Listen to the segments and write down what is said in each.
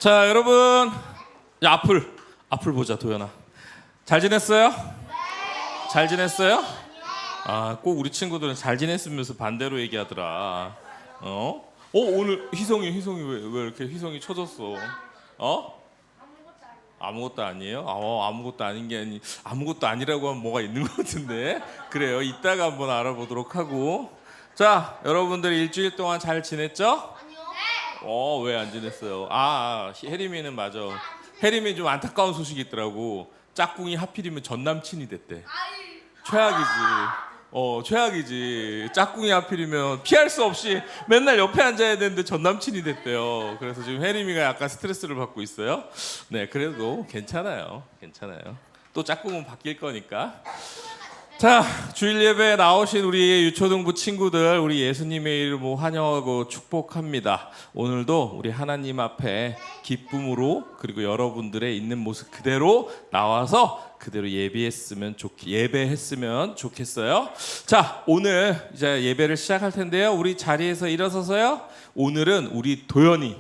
자, 여러분, 야, 앞을 보자, 도연아. 잘 지냈어요? 잘 지냈어요? 아, 꼭 우리 친구들은 잘 지냈으면서 반대로 얘기하더라. 오늘 희성이 왜 이렇게 희성이 쳐졌어? 아무것도 아니에요? 아무것도 아닌 게 아니, 아무것도 아니라고 하면 뭐가 있는 것 같은데. 그래요. 이따가 한번 알아보도록 하고. 자, 여러분들 일주일 동안 잘 지냈죠? 왜 안 지냈어요? 혜림이는 맞아. 혜림이 좀 안타까운 소식이 있더라고. 짝꿍이 하필이면 전 남친이 됐대. 최악이지. 최악이지. 짝꿍이 하필이면 피할 수 없이 맨날 옆에 앉아야 되는데 전 남친이 됐대요. 그래서 지금 혜림이가 약간 스트레스를 받고 있어요. 네, 그래도 괜찮아요. 또 짝꿍은 바뀔 거니까. 자, 주일 예배에 나오신 우리 유초등부 친구들, 우리 예수님의 이름으로 환영하고 축복합니다. 오늘도 우리 하나님 앞에 기쁨으로, 그리고 여러분들의 있는 모습 그대로 나와서 그대로 예배했으면 좋겠어요. 자, 오늘 이제 예배를 시작할 텐데요. 우리 자리에서 일어서서요. 오늘은 우리 도연이,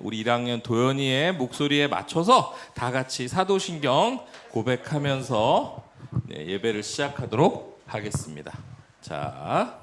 우리 1학년 도연이의 목소리에 맞춰서 다 같이 사도신경 고백하면서 예배를 시작하도록 하겠습니다. 자,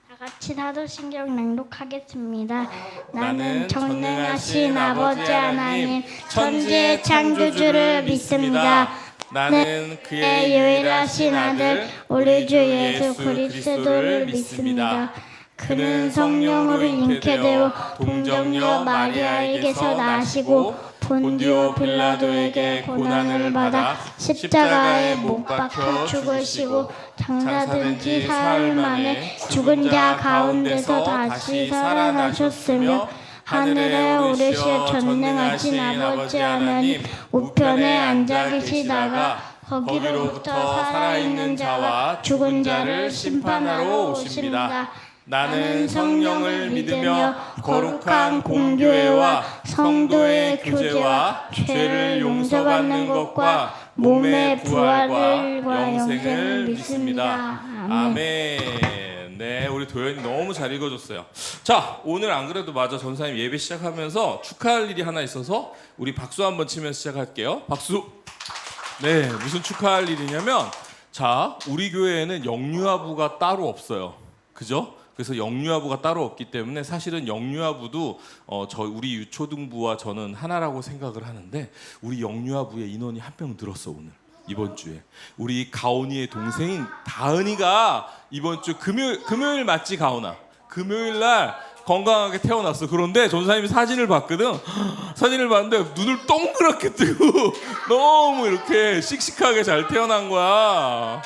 다 같이 사도신경 낭독하겠습니다. 나는 전능하신 아버지 하나님, 천지의 창조주를 믿습니다. 나는 그의 유일하신 아들 우리 주 예수 그리스도를 믿습니다. 그는 성령으로 잉태되어 동정녀 마리아에게서 나시고 본디오 빌라도에게 고난을 받아 십자가에 못 박혀 죽으시고 장사된 지 사흘 만에 죽은 자 가운데서 다시 살아나셨으며 하늘에 오르시어 전능하신 아버지 하나님 우편에 앉아 계시다가 거기로부터 살아있는 자와 죽은 자를 심판하러 오십니다. 나는 성령을 믿으며 거룩한 공교회와 성도의 교제와 죄를 용서받는 것과 몸의 부활과 영생을 믿습니다. 아멘. 네, 우리 도연이 너무 잘 읽어줬어요. 자, 오늘 안 그래도 맞아 전사님 예배 시작하면서 축하할 일이 하나 있어서 우리 박수 한번 치면서 시작할게요. 박수. 네, 무슨 축하할 일이냐면, 자, 우리 교회에는 영유아부가 따로 없어요. 그죠? 그래서 영유아부가 따로 없기 때문에 사실은 영유아부도 우리 유초등부와 저는 하나라고 생각을 하는데, 우리 영유아부의 인원이 한 명 늘었어. 오늘 이번 주에 우리 가온이의 동생인 다은이가 이번 주 금요일 맞지? 가온아, 금요일 날 건강하게 태어났어. 그런데 전사님이 사진을 봤거든. 사진을 봤는데 눈을 동그랗게 뜨고 너무 이렇게 씩씩하게 잘 태어난 거야.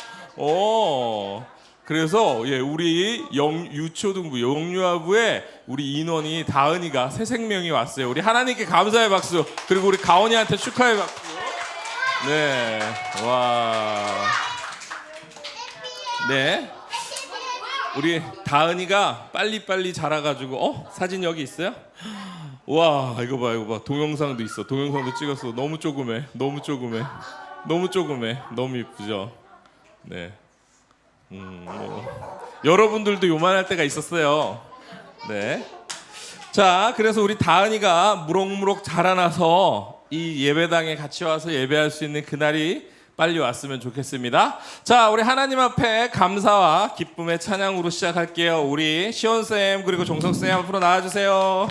그래서 우리 유초등부 영유아부에 우리 인원이 다은이가 새 생명이 왔어요. 우리 하나님께 감사의 박수, 그리고 우리 가온이한테 축하의 박수. 네, 와, 네, 우리 다은이가 빨리 자라가지고 사진 여기 있어요? 와, 이거 봐, 동영상도 있어. 동영상도 찍었어. 너무 조그매, 너무 이쁘죠? 네. 여러분들도 요만할 때가 있었어요. 네. 자, 그래서 우리 다은이가 무럭무럭 자라나서 이 예배당에 같이 와서 예배할 수 있는 그날이 빨리 왔으면 좋겠습니다. 자, 우리 하나님 앞에 감사와 기쁨의 찬양으로 시작할게요. 우리 시온쌤 그리고 종석쌤 앞으로 나와주세요.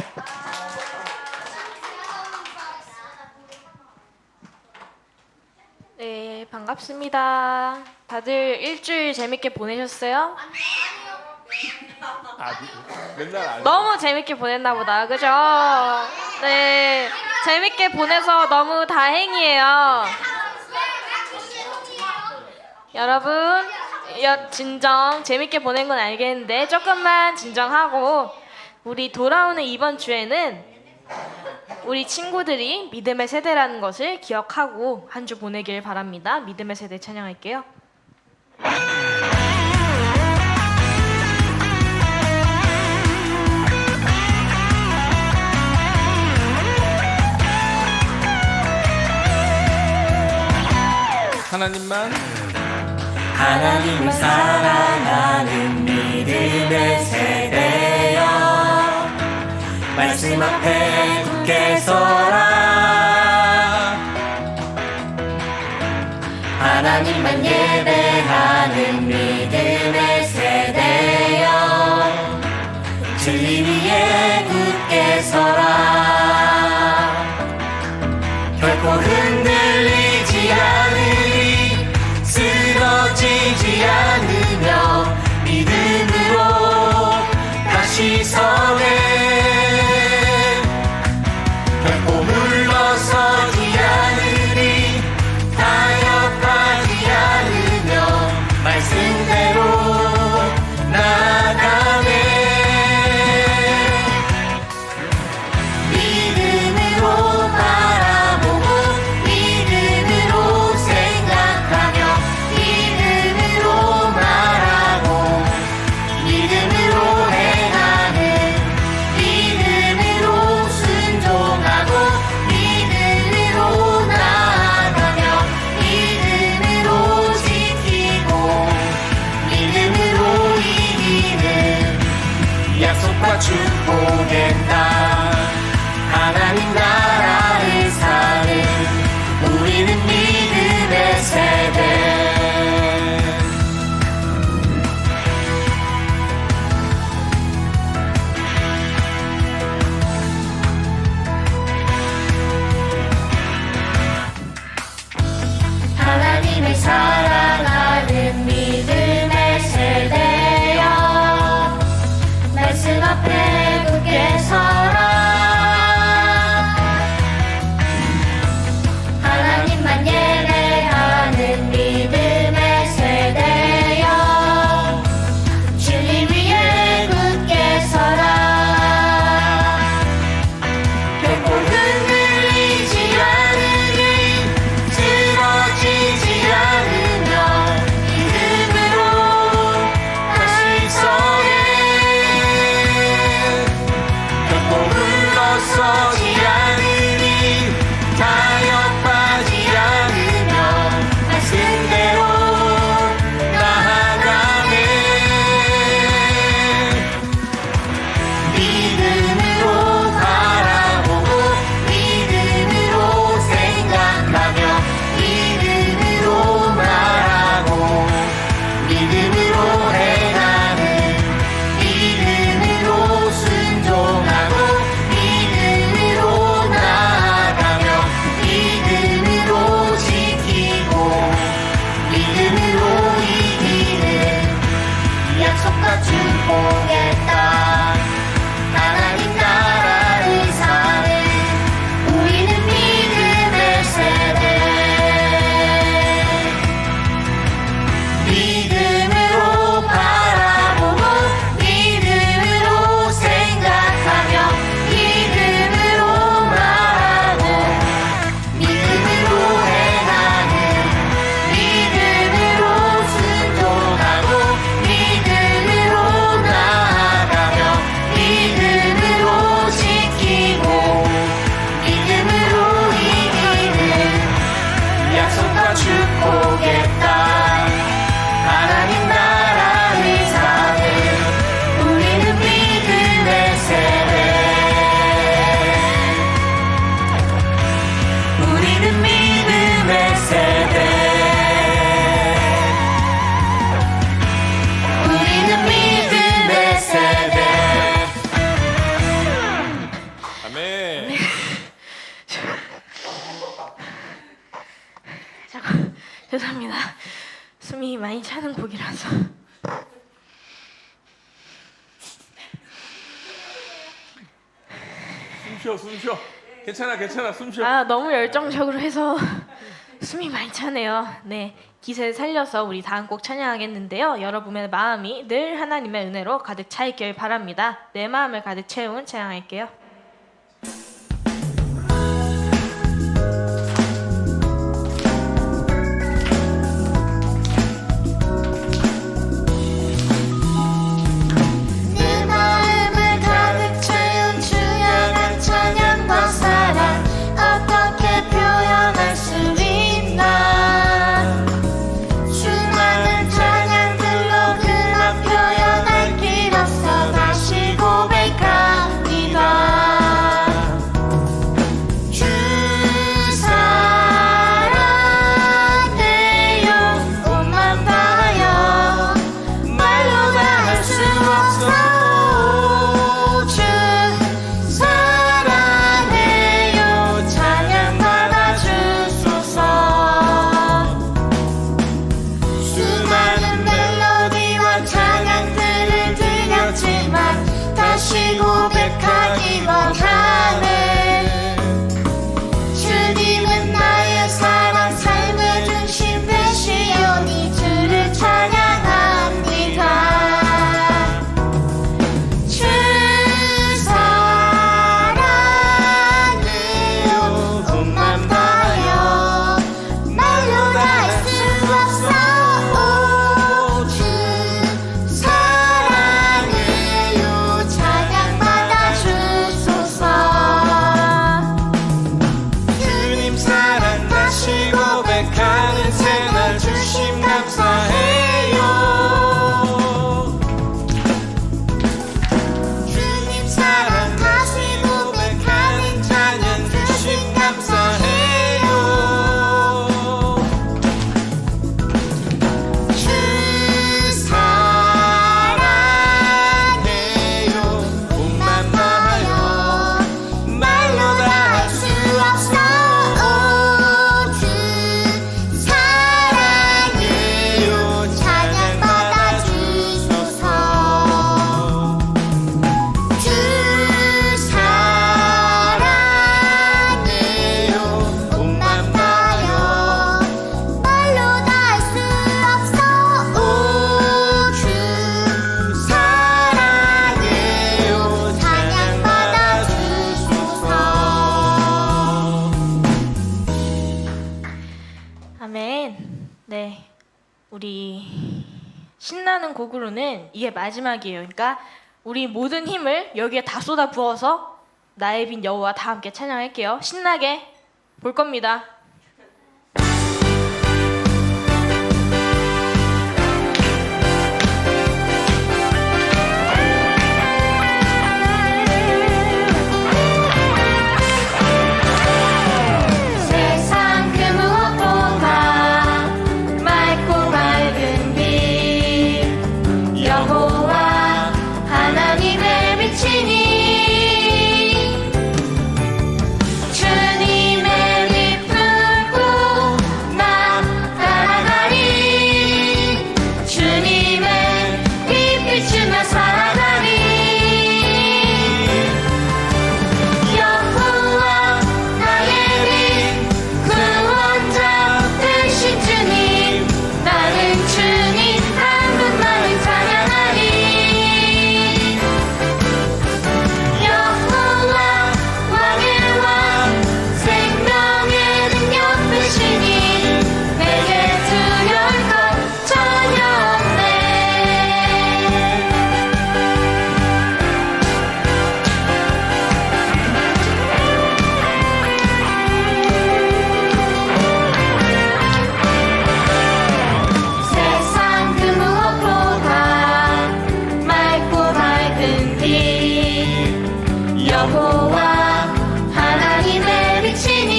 네, 반갑습니다. 다들 일주일 재밌게 보내셨어요? 맨날 안 너무 재밌게 보냈나 보다, 그죠? 네, 재밌게 보내서 너무 다행이에요. 여러분, 진정, 재밌게 보낸 건 알겠는데 조금만 진정하고, 우리 돌아오는 이번 주에는 우리 친구들이 믿음의 세대라는 것을 기억하고 한 주 보내길 바랍니다. 믿음의 세대 찬양할게요. 하나님을 사랑하는 믿음의 세대여, 말씀 앞에 굳게 서라. 하나님만 예배하는 믿음의 세대여, 진리 위에 굳게 서라. 결코 흔들리지 않으리, 쓰러지지 않으며 믿음으로 다시 서네. 결코 물러서지 않으리, 타협하지 않으며 말씀대로 나아가네. 믿음으로 바라보고 믿음으로 생각하며 믿음으로 말하고 믿음으로 행하는, 믿음으로 순종하고 믿음으로 나아가며 믿음으로 지키고 믿음으로 이기는 약속과 축복의 땅, 하나님 나라를 사는 우리는 믿음의 세대. 하나님을 사랑하는 믿음의 세대여, 말씀 앞에 굳게 서라. 하나님만 예배하는 믿음의 세대여, 진리 위에 굳게 서라. 결코 흔들리지 않으리, 쓰러지지 않으며 믿음으로 다시 서네. 결코 물러서지 않으리, 타협하지 않으며 말씀대로 나아가네. 믿음으로 바라보고 믿음으로 생각하며 믿음으로 말하고 믿음으로 행하는, 믿음으로 순종하고 믿음으로 나아가며 믿음으로 지키고 믿음으로 이기는 약속과 축복의 땅, 하나님 나라를 사는 우리는 믿음의 세대. 믿음으로 바라보고 믿음으로 생각하며 믿음으로 말하고 믿음으로 행하는, 믿음으로 순종하고 믿음으로 나아가며 믿음으로 지키고 믿음으로 이기는 약속과 축복의 땅, 하나님 나라를 사는 우리는 믿음의 세대. 우리는 믿음의 세대. 우리는 믿음의 세대. 아멘. 잠깐 죄송합니다. 숨이 많이 차는 곡이라서. 숨 쉬어. 괜찮아, 숨 쉬어. 아, 너무 열정적으로 해서 숨이 많이 차네요. 네, 기세를 살려서 우리 다음 곡 찬양하겠는데요. 여러분의 마음이 늘 하나님의 은혜로 가득 차 있길 바랍니다. 내 마음을 가득 채운 찬양할게요. 내 마음을 가득 채운 주 향한 찬양과 사랑, 어떻게 표현할 수 있나. 수많은 찬양들로 그만 표현할 길 없어 다시 고백합니다. 네, 우리 신나는 곡으로는 이게 마지막이에요. 그러니까 우리 모든 힘을 여기에 다 쏟아 부어서 나의 빈 여호와 다 함께 찬양할게요. 신나게 볼 겁니다. 세상 그 무엇보다 맑고 밝은 빛 여호와 하나님의 빛이니 주님의 빛 품고 나 따라가리 주님의 빛 비추며 살아가리 여호와 나의 빛 구원자 되신 주님 나는 주님 한 분만을 찬양하리 여호와 왕의 왕 생명의 능력 되시니 내게 두려울 것 전혀 없네 세상 그 무엇보다 맑고 밝은 빛 여호와 하나님의 빛이니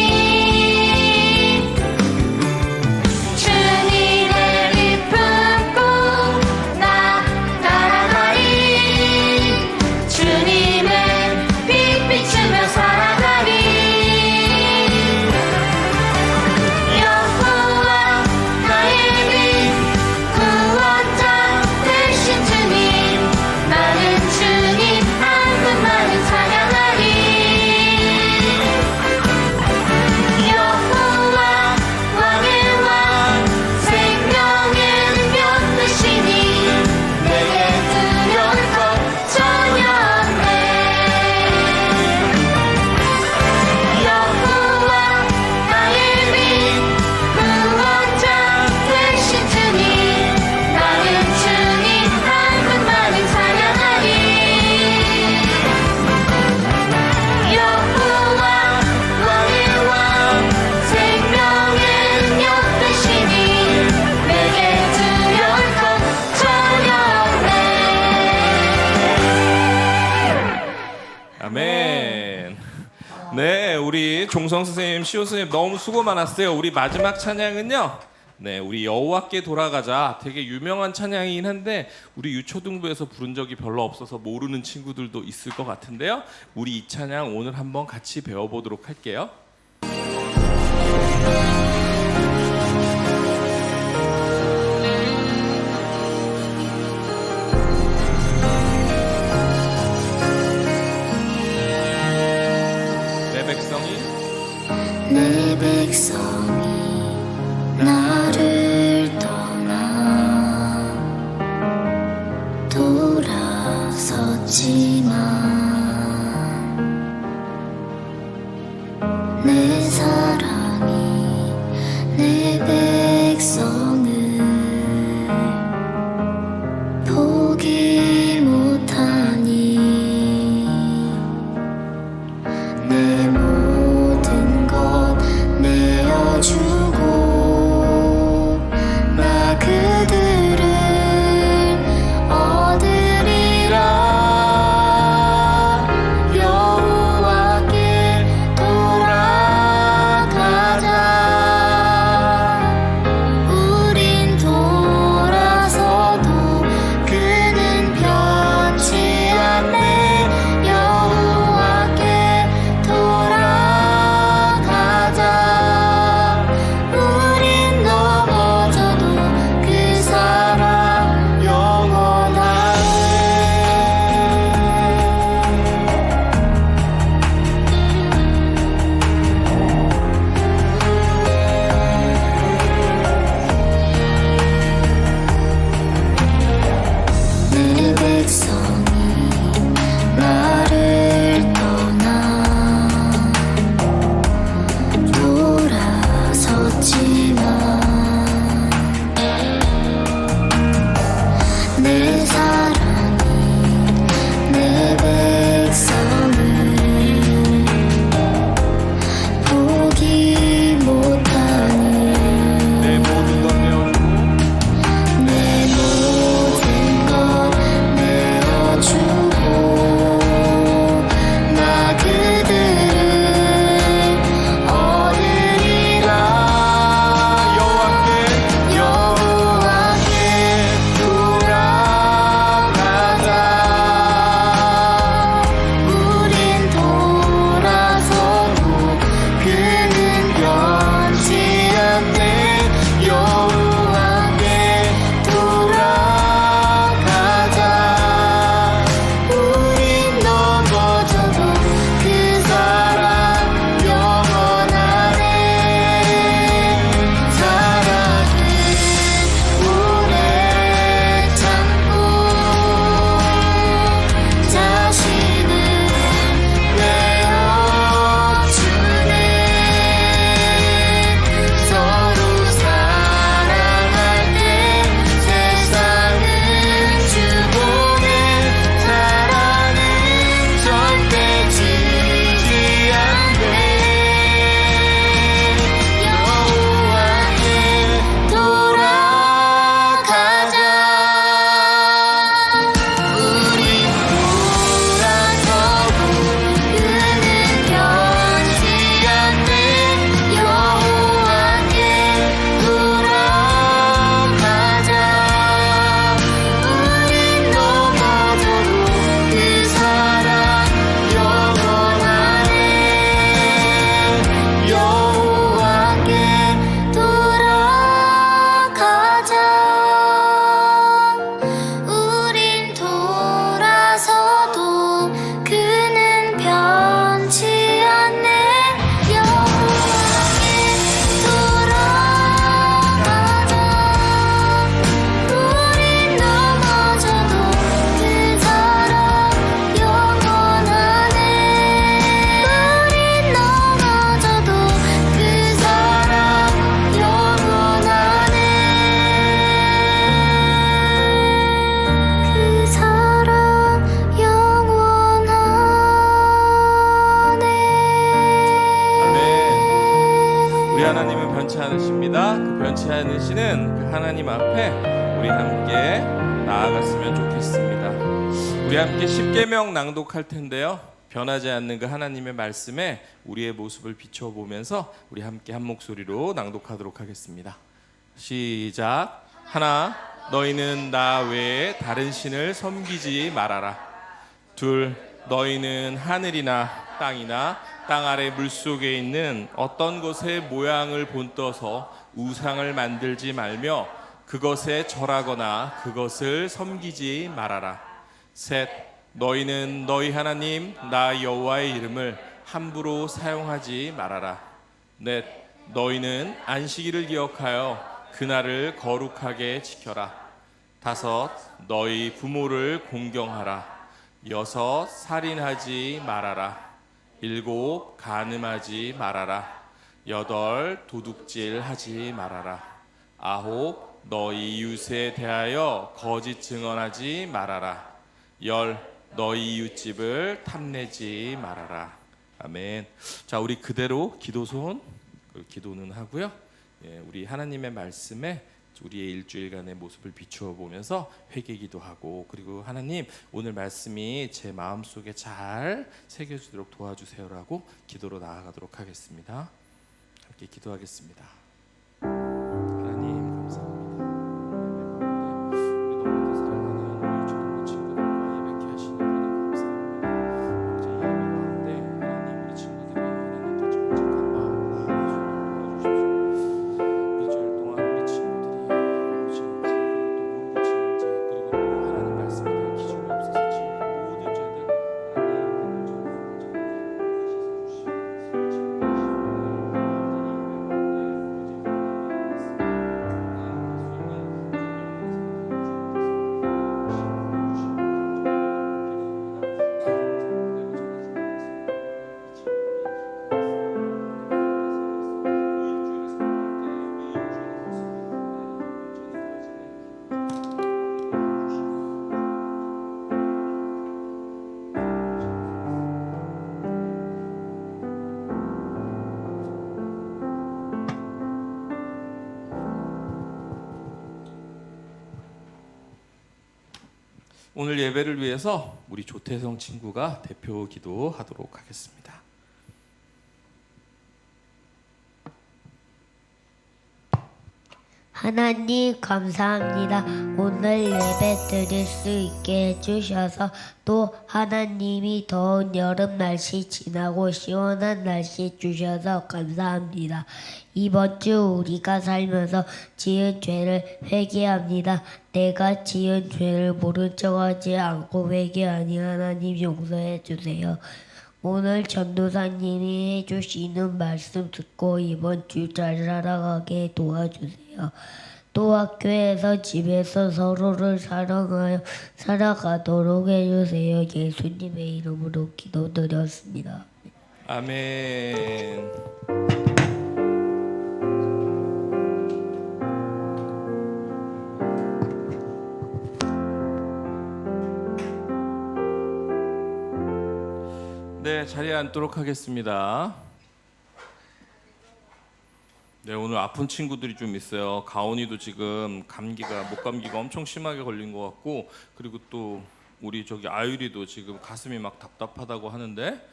주님의 빛 품고 나 따라가리 주님의 빛 비추며 살아가리 여호와 나의 빛 구원자 되신 주님 나는 주님 한 분만을 찬양하리 여호와 왕의 왕 생명의 능력 되시니 내게 두려울 것 전혀 없네 여호와 나의 빛 구원자 되신 주님 나는 주님 한 분만을 찬양하리 여호와 왕의 왕 생명의 능력 되시니 내게 두려울 것 전혀 없네 아멘. 네, 우리 종성 선생님, 시호 선생님 너무 수고 많았어요. 우리 마지막 찬양은요. 네, 우리 여호와께 돌아가자. 되게 유명한 찬양이긴 한데 우리 유초등부에서 부른 적이 별로 없어서 모르는 친구들도 있을 것 같은데요. 우리 이 찬양 오늘 한번 같이 배워보도록 할게요. 내 백성이 내 백성이 나를 떠나 돌아섰지만 내 사랑이 내 백성을 포기 못하니 내 모든 것 내어주고 나 그들을 얻으리라 하나님은 변치 않으십니다. 그 변치 않으시는 그 하나님 앞에 우리 함께 나아갔으면 좋겠습니다. 우리 함께 십계명 낭독할 텐데요. 변하지 않는 그 하나님의 말씀에 우리의 모습을 비춰보면서 우리 함께 한 목소리로 낭독하도록 하겠습니다. 시작. 하나, 너희는 나 외에 다른 신을 섬기지 말아라. 둘, 너희는 하늘이나 땅이나 땅 아래 물속에 있는 어떤 것의 모양을 본떠서 우상을 만들지 말며 그것에 절하거나 그것을 섬기지 말아라. 셋, 너희는 너희 하나님 나 여호와의 이름을 함부로 사용하지 말아라. 넷, 너희는 안식일을 기억하여 그날을 거룩하게 지켜라. 다섯, 너희 부모를 공경하라. 여섯, 살인하지 말아라. 일곱, 간음하지 말아라. 여덟, 도둑질하지 말아라. 아홉, 너희 이웃에 대하여 거짓 증언하지 말아라. 열, 너희 이웃집을 탐내지 말아라. 아멘. 자, 우리 그대로 기도손 기도는 하고요. 우리 하나님의 말씀에 우리의 일주일간의 모습을 비추어 보면서 회개기도 하고, 그리고 하나님 오늘 말씀이 제 마음속에 잘 새겨지도록 도와주세요라고 기도로 나아가도록 하겠습니다. 함께 기도하겠습니다. 하나님 감사합니다. 우리 너무도 사랑하는 우리 초등부 친구들과 예배케 하시는 하나님 감사합니다. 어제 예배 가운데 하나님 우리 친구들이 하나님께 정직한 마음으로 나아가시도록 도와주십시오. 일주일 동안 우리 친구들이 모르는지 또 모르고 지는지, 그리고 또 하나님 말씀에 대한 기준이 없어서 지은 모든 죄들 오늘 예배를 위해서 우리 조태성 친구가 대표 기도하도록 하겠습니다. 하나님 감사합니다. 오늘 예배 드릴 수 있게 해주셔서, 또 하나님이 더운 여름 날씨 지나고 시원한 날씨 주셔서 감사합니다. 이번 주 우리가 살면서 지은 죄를 회개합니다. 내가 지은 죄를 모른 척하지 않고 회개하니 하나님 용서해 주세요. 오늘 전도사님이 해주시는 말씀 듣고 이번 주 잘 살아가게 도와주세요. 또 학교에서 집에서 서로를 사랑하여 살아가도록 해주세요. 예수님의 이름으로 기도드렸습니다. 아멘. 네, 자리에 앉도록 하겠습니다. 네, 오늘 아픈 친구들이 좀 있어요. 가온이도 지금 목감기가 엄청 심하게 걸린 것 같고, 그리고 또 우리 저기 아유리도 지금 가슴이 막 답답하다고 하는데,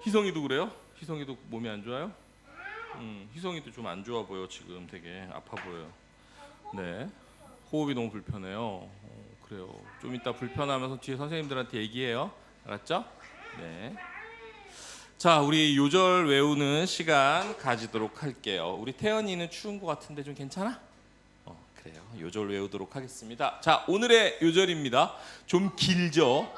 희성이도 그래요? 희성이도 몸이 안 좋아요? 희성이도 좀 안 좋아 보여. 지금 되게 아파 보여요. 네, 호흡이 너무 불편해요. 그래요. 좀 이따 불편하면서 뒤에 선생님들한테 얘기해요. 알았죠? 네. 자, 우리 요절 외우는 시간 가지도록 할게요. 우리 태연이는 추운 것 같은데 좀 괜찮아? 그래요. 요절 외우도록 하겠습니다. 자, 오늘의 요절입니다. 좀 길죠?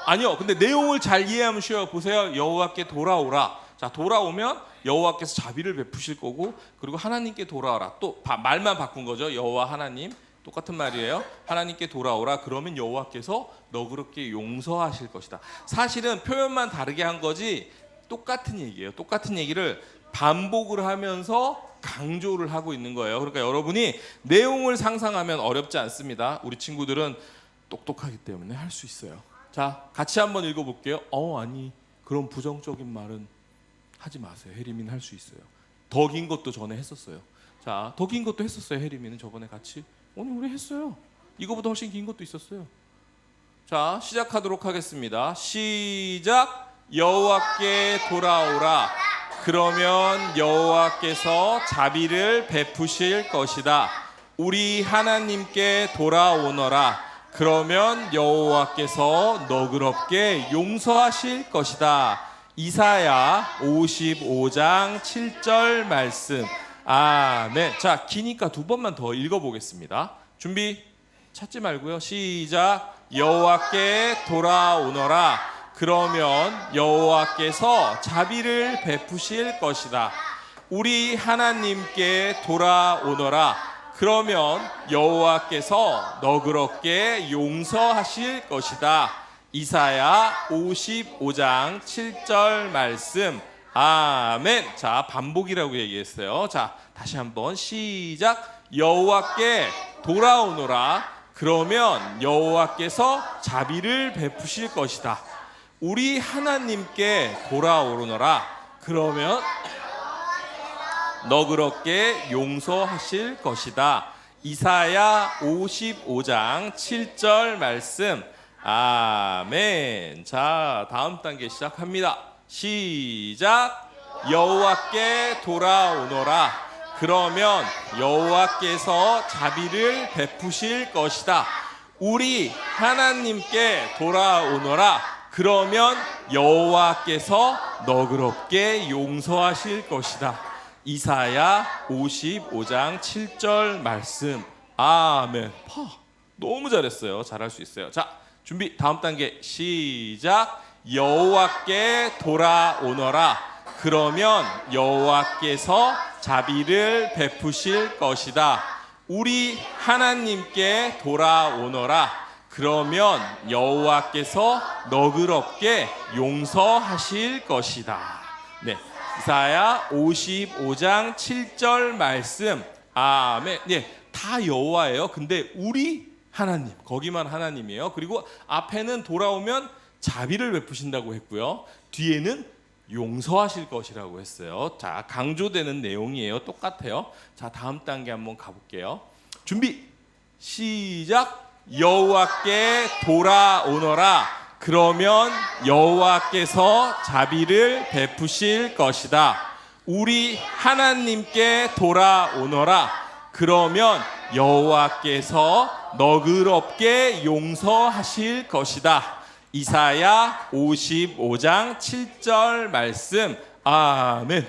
아니요. 근데 내용을 잘 이해하면 쉬워요. 보세요. 여호와께 돌아오라. 자, 돌아오면 여호와께서 자비를 베푸실 거고, 그리고 하나님께 돌아오라. 또 말만 바꾼 거죠. 여호와 하나님. 똑같은 말이에요. 하나님께 돌아오라. 그러면 여호와께서 너그럽게 용서하실 것이다. 사실은 표현만 다르게 한 거지 똑같은 얘기예요. 똑같은 얘기를 반복을 하면서 강조를 하고 있는 거예요. 그러니까 여러분이 내용을 상상하면 어렵지 않습니다. 우리 친구들은 똑똑하기 때문에 할 수 있어요. 자, 같이 한번 읽어볼게요. 아니, 그런 부정적인 말은 하지 마세요. 혜림이는 할 수 있어요. 더 긴 것도 전에 했었어요. 자, 더 긴 것도 했었어요. 혜림이는 저번에 같이 오늘 우리 했어요. 이거보다 훨씬 긴 것도 있었어요. 자, 시작하도록 하겠습니다. 시작. 여호와께 돌아오라. 그러면 여호와께서 자비를 베푸실 것이다. 우리 하나님께 돌아오너라. 그러면 여호와께서 너그럽게 용서하실 것이다. 이사야 55장 7절 말씀. 아멘. 자, 기니까 두 번만 더 읽어보겠습니다. 준비. 찾지 말고요. 시작. 여호와께 돌아오너라. 그러면 여호와께서 자비를 베푸실 것이다. 우리 하나님께 돌아오너라. 그러면 여호와께서 너그럽게 용서하실 것이다. 이사야 55장 7절 말씀. 아멘. 자, 반복이라고 얘기했어요. 자, 다시 한번 시작. 여호와께 돌아오너라. 그러면 여호와께서 자비를 베푸실 것이다. 우리 하나님께 돌아오너라. 그러면 너그럽게 용서하실 것이다. 이사야 55장 7절 말씀. 아멘. 자, 다음 단계 시작합니다. 시작. 여호와께 돌아오너라. 그러면 여호와께서 자비를 베푸실 것이다. 우리 하나님께 돌아오너라. 그러면 여호와께서 너그럽게 용서하실 것이다. 이사야 55장 7절 말씀. 아멘. 너무 잘했어요. 잘할 수 있어요. 자, 준비. 다음 단계 시작. 여호와께 돌아오너라. 그러면 여호와께서 자비를 베푸실 것이다. 우리 하나님께 돌아오너라. 그러면 여호와께서 너그럽게 용서하실 것이다. 네, 이사야 55장 7절 말씀. 아멘. 네, 다 여호와예요. 근데 우리 하나님, 거기만 하나님이에요. 그리고 앞에는 돌아오면 자비를 베푸신다고 했고요. 뒤에는 용서하실 것이라고 했어요. 자, 강조되는 내용이에요. 똑같아요. 자, 다음 단계 한번 가볼게요. 준비. 시작. 여호와께 돌아오너라. 그러면 여호와께서 자비를 베푸실 것이다. 우리 하나님께 돌아오너라. 그러면 여호와께서 너그럽게 용서하실 것이다. 이사야 55장 7절 말씀. 아멘.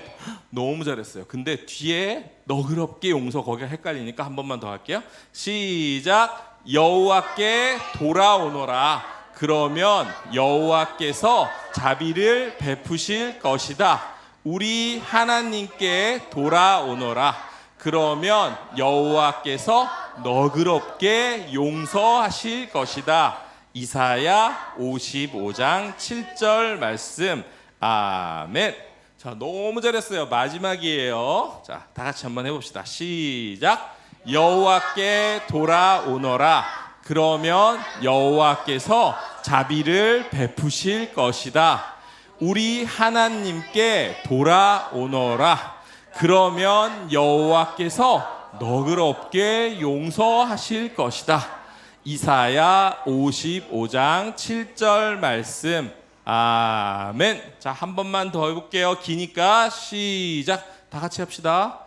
너무 잘했어요. 근데 뒤에 너그럽게 용서, 거기가 헷갈리니까 한 번만 더 할게요. 시작. 여호와께 돌아오너라. 그러면 여호와께서 자비를 베푸실 것이다. 우리 하나님께 돌아오너라. 그러면 여호와께서 너그럽게 용서하실 것이다. 이사야 55장 7절 말씀. 아멘. 자, 너무 잘했어요. 마지막이에요. 자, 다 같이 한번 해봅시다. 시작. 여호와께 돌아오너라. 그러면 여호와께서 자비를 베푸실 것이다. 우리 하나님께 돌아오너라. 그러면 여호와께서 너그럽게 용서하실 것이다. 이사야 55장 7절 말씀. 아멘. 자, 한 번만 더 해볼게요. 기니까 시작. 다 같이 합시다.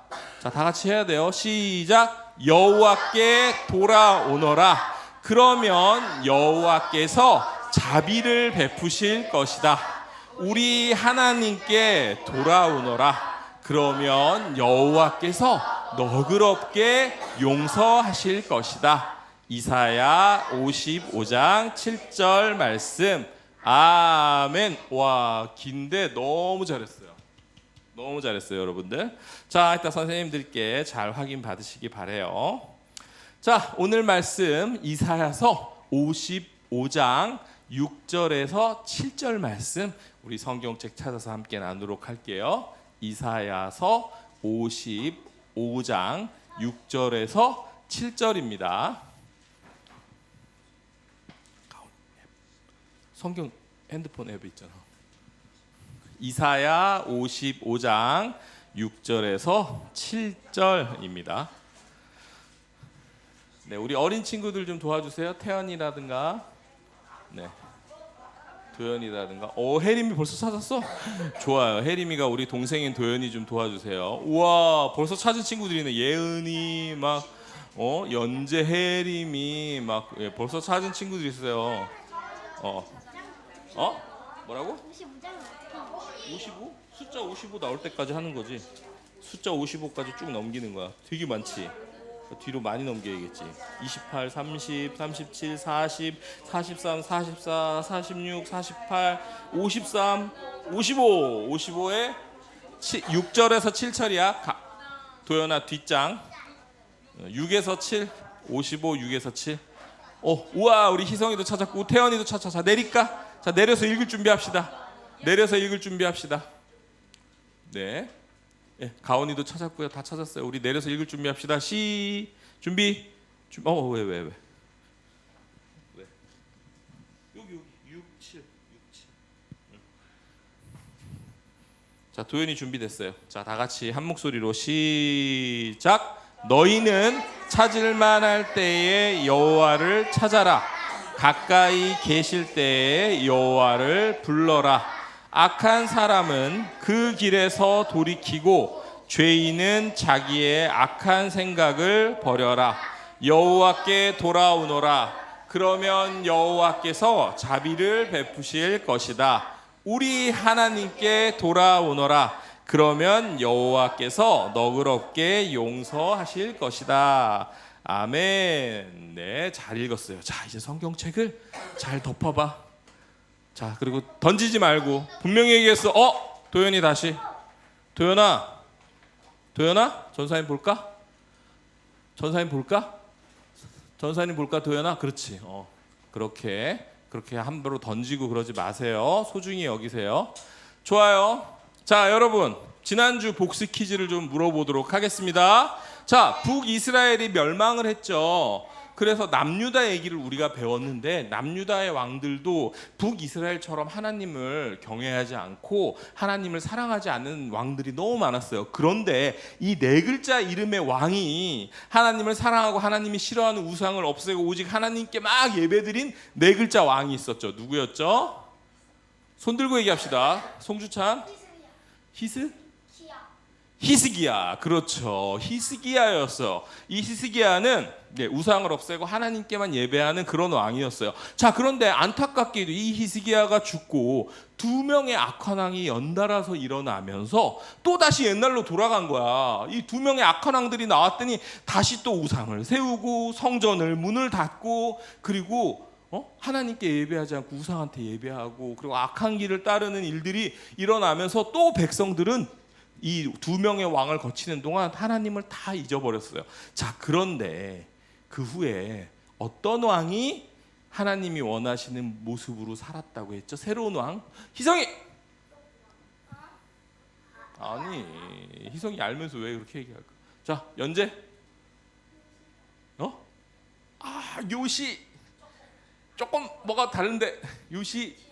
자, 다 같이 해야 돼요. 시작. 여호와께 돌아오너라. 그러면 여호와께서 자비를 베푸실 것이다. 우리 하나님께 돌아오너라. 그러면 여호와께서 너그럽게 용서하실 것이다. 이사야 55장 7절 말씀. 아멘. 와, 긴데 너무 잘했어요. 너무 잘했어요, 여러분들. 자, 이따 선생님들께 잘 확인 받으시기 바래요. 자, 오늘 말씀 이사야서 55장 6절에서 7절 말씀, 우리 성경책 찾아서 함께 나누도록 할게요. 이사야서 55장 6절에서 7절입니다. 성경 핸드폰 앱 있잖아. 이사야 55장 6절에서 7절입니다. 네, 우리 어린 친구들 좀 도와주세요. 태연이라든가, 네, 도연이라든가. 혜림이 벌써 찾았어? 좋아요. 혜림이가 우리 동생인 도연이 좀 도와주세요. 우와, 벌써 찾은 친구들이네. 예은이 막, 연재, 혜림이 막, 예, 벌써 찾은 친구들이 있어요. 뭐라고? 55? 숫자 55 나올 때까지 하는 거지. 숫자 55까지 쭉 넘기는 거야. 되게 많지. 뒤로 많이 넘겨야겠지. 28, 30, 37, 40, 43, 44, 46, 48, 53, 55. 55에 6절에서 7절이야. 도연아 뒷장. 6에서 7, 55, 6에서 7. 우와, 우리 희성이도 찾았고 태연이도 찾았어. 자, 내릴까? 자, 내려서 읽을 준비합시다. 내려서 읽을 준비합시다. 네. 예, 가온이도 찾았고요. 다 찾았어요. 우리 내려서 읽을 준비합시다. 준비. 왜? 여기 6, 7. 자, 도연이 준비됐어요. 자, 다 같이 한 목소리로 시작. 너희는 찾을 만할 때에 여호와를 찾아라. 가까이 계실 때에 여호와를 불러라. 악한 사람은 그 길에서 돌이키고 죄인은 자기의 악한 생각을 버려라. 여호와께 돌아오너라. 그러면 여호와께서 자비를 베푸실 것이다. 우리 하나님께 돌아오너라. 그러면 여호와께서 너그럽게 용서하실 것이다. 아멘. 네, 잘 읽었어요. 자, 이제 성경책을 잘 덮어봐. 자, 그리고 던지지 말고 분명히 얘기했어. 도연이 다시. 도연아, 전사님 볼까? 전사님 볼까? 도연아, 그렇지. 그렇게 함부로 던지고 그러지 마세요. 소중히 여기세요. 좋아요. 자, 여러분, 지난주 복습 퀴즈를 좀 물어보도록 하겠습니다. 자, 북이스라엘이 멸망을 했죠. 그래서 남유다 얘기를 우리가 배웠는데 남유다의 왕들도 북이스라엘처럼 하나님을 경외하지 않고 하나님을 사랑하지 않는 왕들이 너무 많았어요. 그런데 이 네 글자 이름의 왕이 하나님을 사랑하고 하나님이 싫어하는 우상을 없애고 오직 하나님께 막 예배드린 네 글자 왕이 있었죠. 누구였죠? 손 들고 얘기합시다. 송주찬. 히스기야. 그렇죠. 히스기야였어요. 이 히스기야는 우상을 없애고 하나님께만 예배하는 그런 왕이었어요. 자, 그런데 안타깝게도 이 히스기야가 죽고 두 명의 악한 왕이 연달아서 일어나면서 또 다시 옛날로 돌아간 거야. 이 두 명의 악한 왕들이 나왔더니 다시 또 우상을 세우고 성전을 문을 닫고 그리고 하나님께 예배하지 않고 우상한테 예배하고 그리고 악한 길을 따르는 일들이 일어나면서 또 백성들은 이 두 명의 왕을 거치는 동안 하나님을 다 잊어버렸어요. 자, 그런데 그 후에 어떤 왕이 하나님이 원하시는 모습으로 살았다고 했죠? 새로운 왕? 희성이! 아니, 희성이 알면서 왜 그렇게 얘기할까? 자, 연재? 요시! 조금 뭐가 다른데 요시?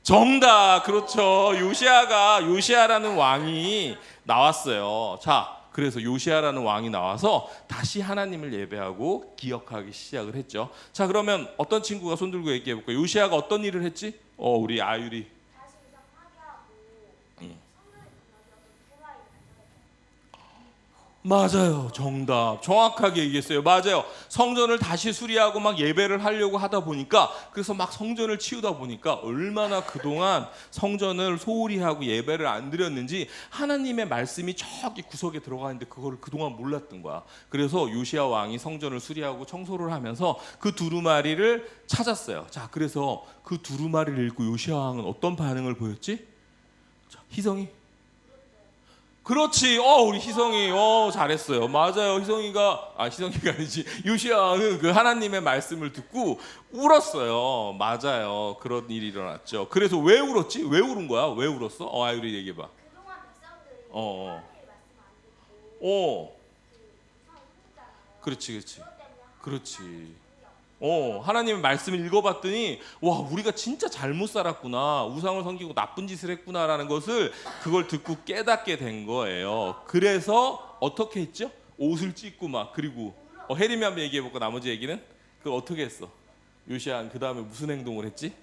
정답. 그렇죠. 요시아라는 왕이 나왔어요. 자, 그래서 요시아라는 왕이 나와서 다시 하나님을 예배하고 기억하기 시작을 했죠. 자, 그러면 어떤 친구가 손 들고 얘기해 볼까요? 요시아가 어떤 일을 했지? 우리 아유리. 맞아요. 정답. 정확하게 얘기했어요. 맞아요. 성전을 다시 수리하고 막 예배를 하려고 하다 보니까 그래서 막 성전을 치우다 보니까 얼마나 그동안 성전을 소홀히 하고 예배를 안 드렸는지 하나님의 말씀이 저기 구석에 들어가 있는데 그거를 그동안 몰랐던 거야. 그래서 요시야 왕이 성전을 수리하고 청소를 하면서 그 두루마리를 찾았어요. 자, 그래서 그 두루마리를 읽고 요시야 왕은 어떤 반응을 보였지? 자, 희성이. 그렇지. 우리 희성이 잘했어요. 맞아요. 희성이가 아니지. 요시아는 그 하나님의 말씀을 듣고 울었어요. 맞아요. 그런 일이 일어났죠. 그래서 왜 울었지? 왜 울은 거야? 왜 울었어? 아유리 얘기해 봐. 그동안 백성들이 그렇지. 하나님의 말씀을 읽어봤더니 와 우리가 진짜 잘못 살았구나, 우상을 섬기고 나쁜 짓을 했구나라는 것을 그걸 듣고 깨닫게 된 거예요. 그래서 어떻게 했죠? 옷을 찢고 막 그리고 혜림이 한번 얘기해볼까? 나머지 얘기는? 그걸 어떻게 했어? 요시안 그 다음에 무슨 행동을 했지?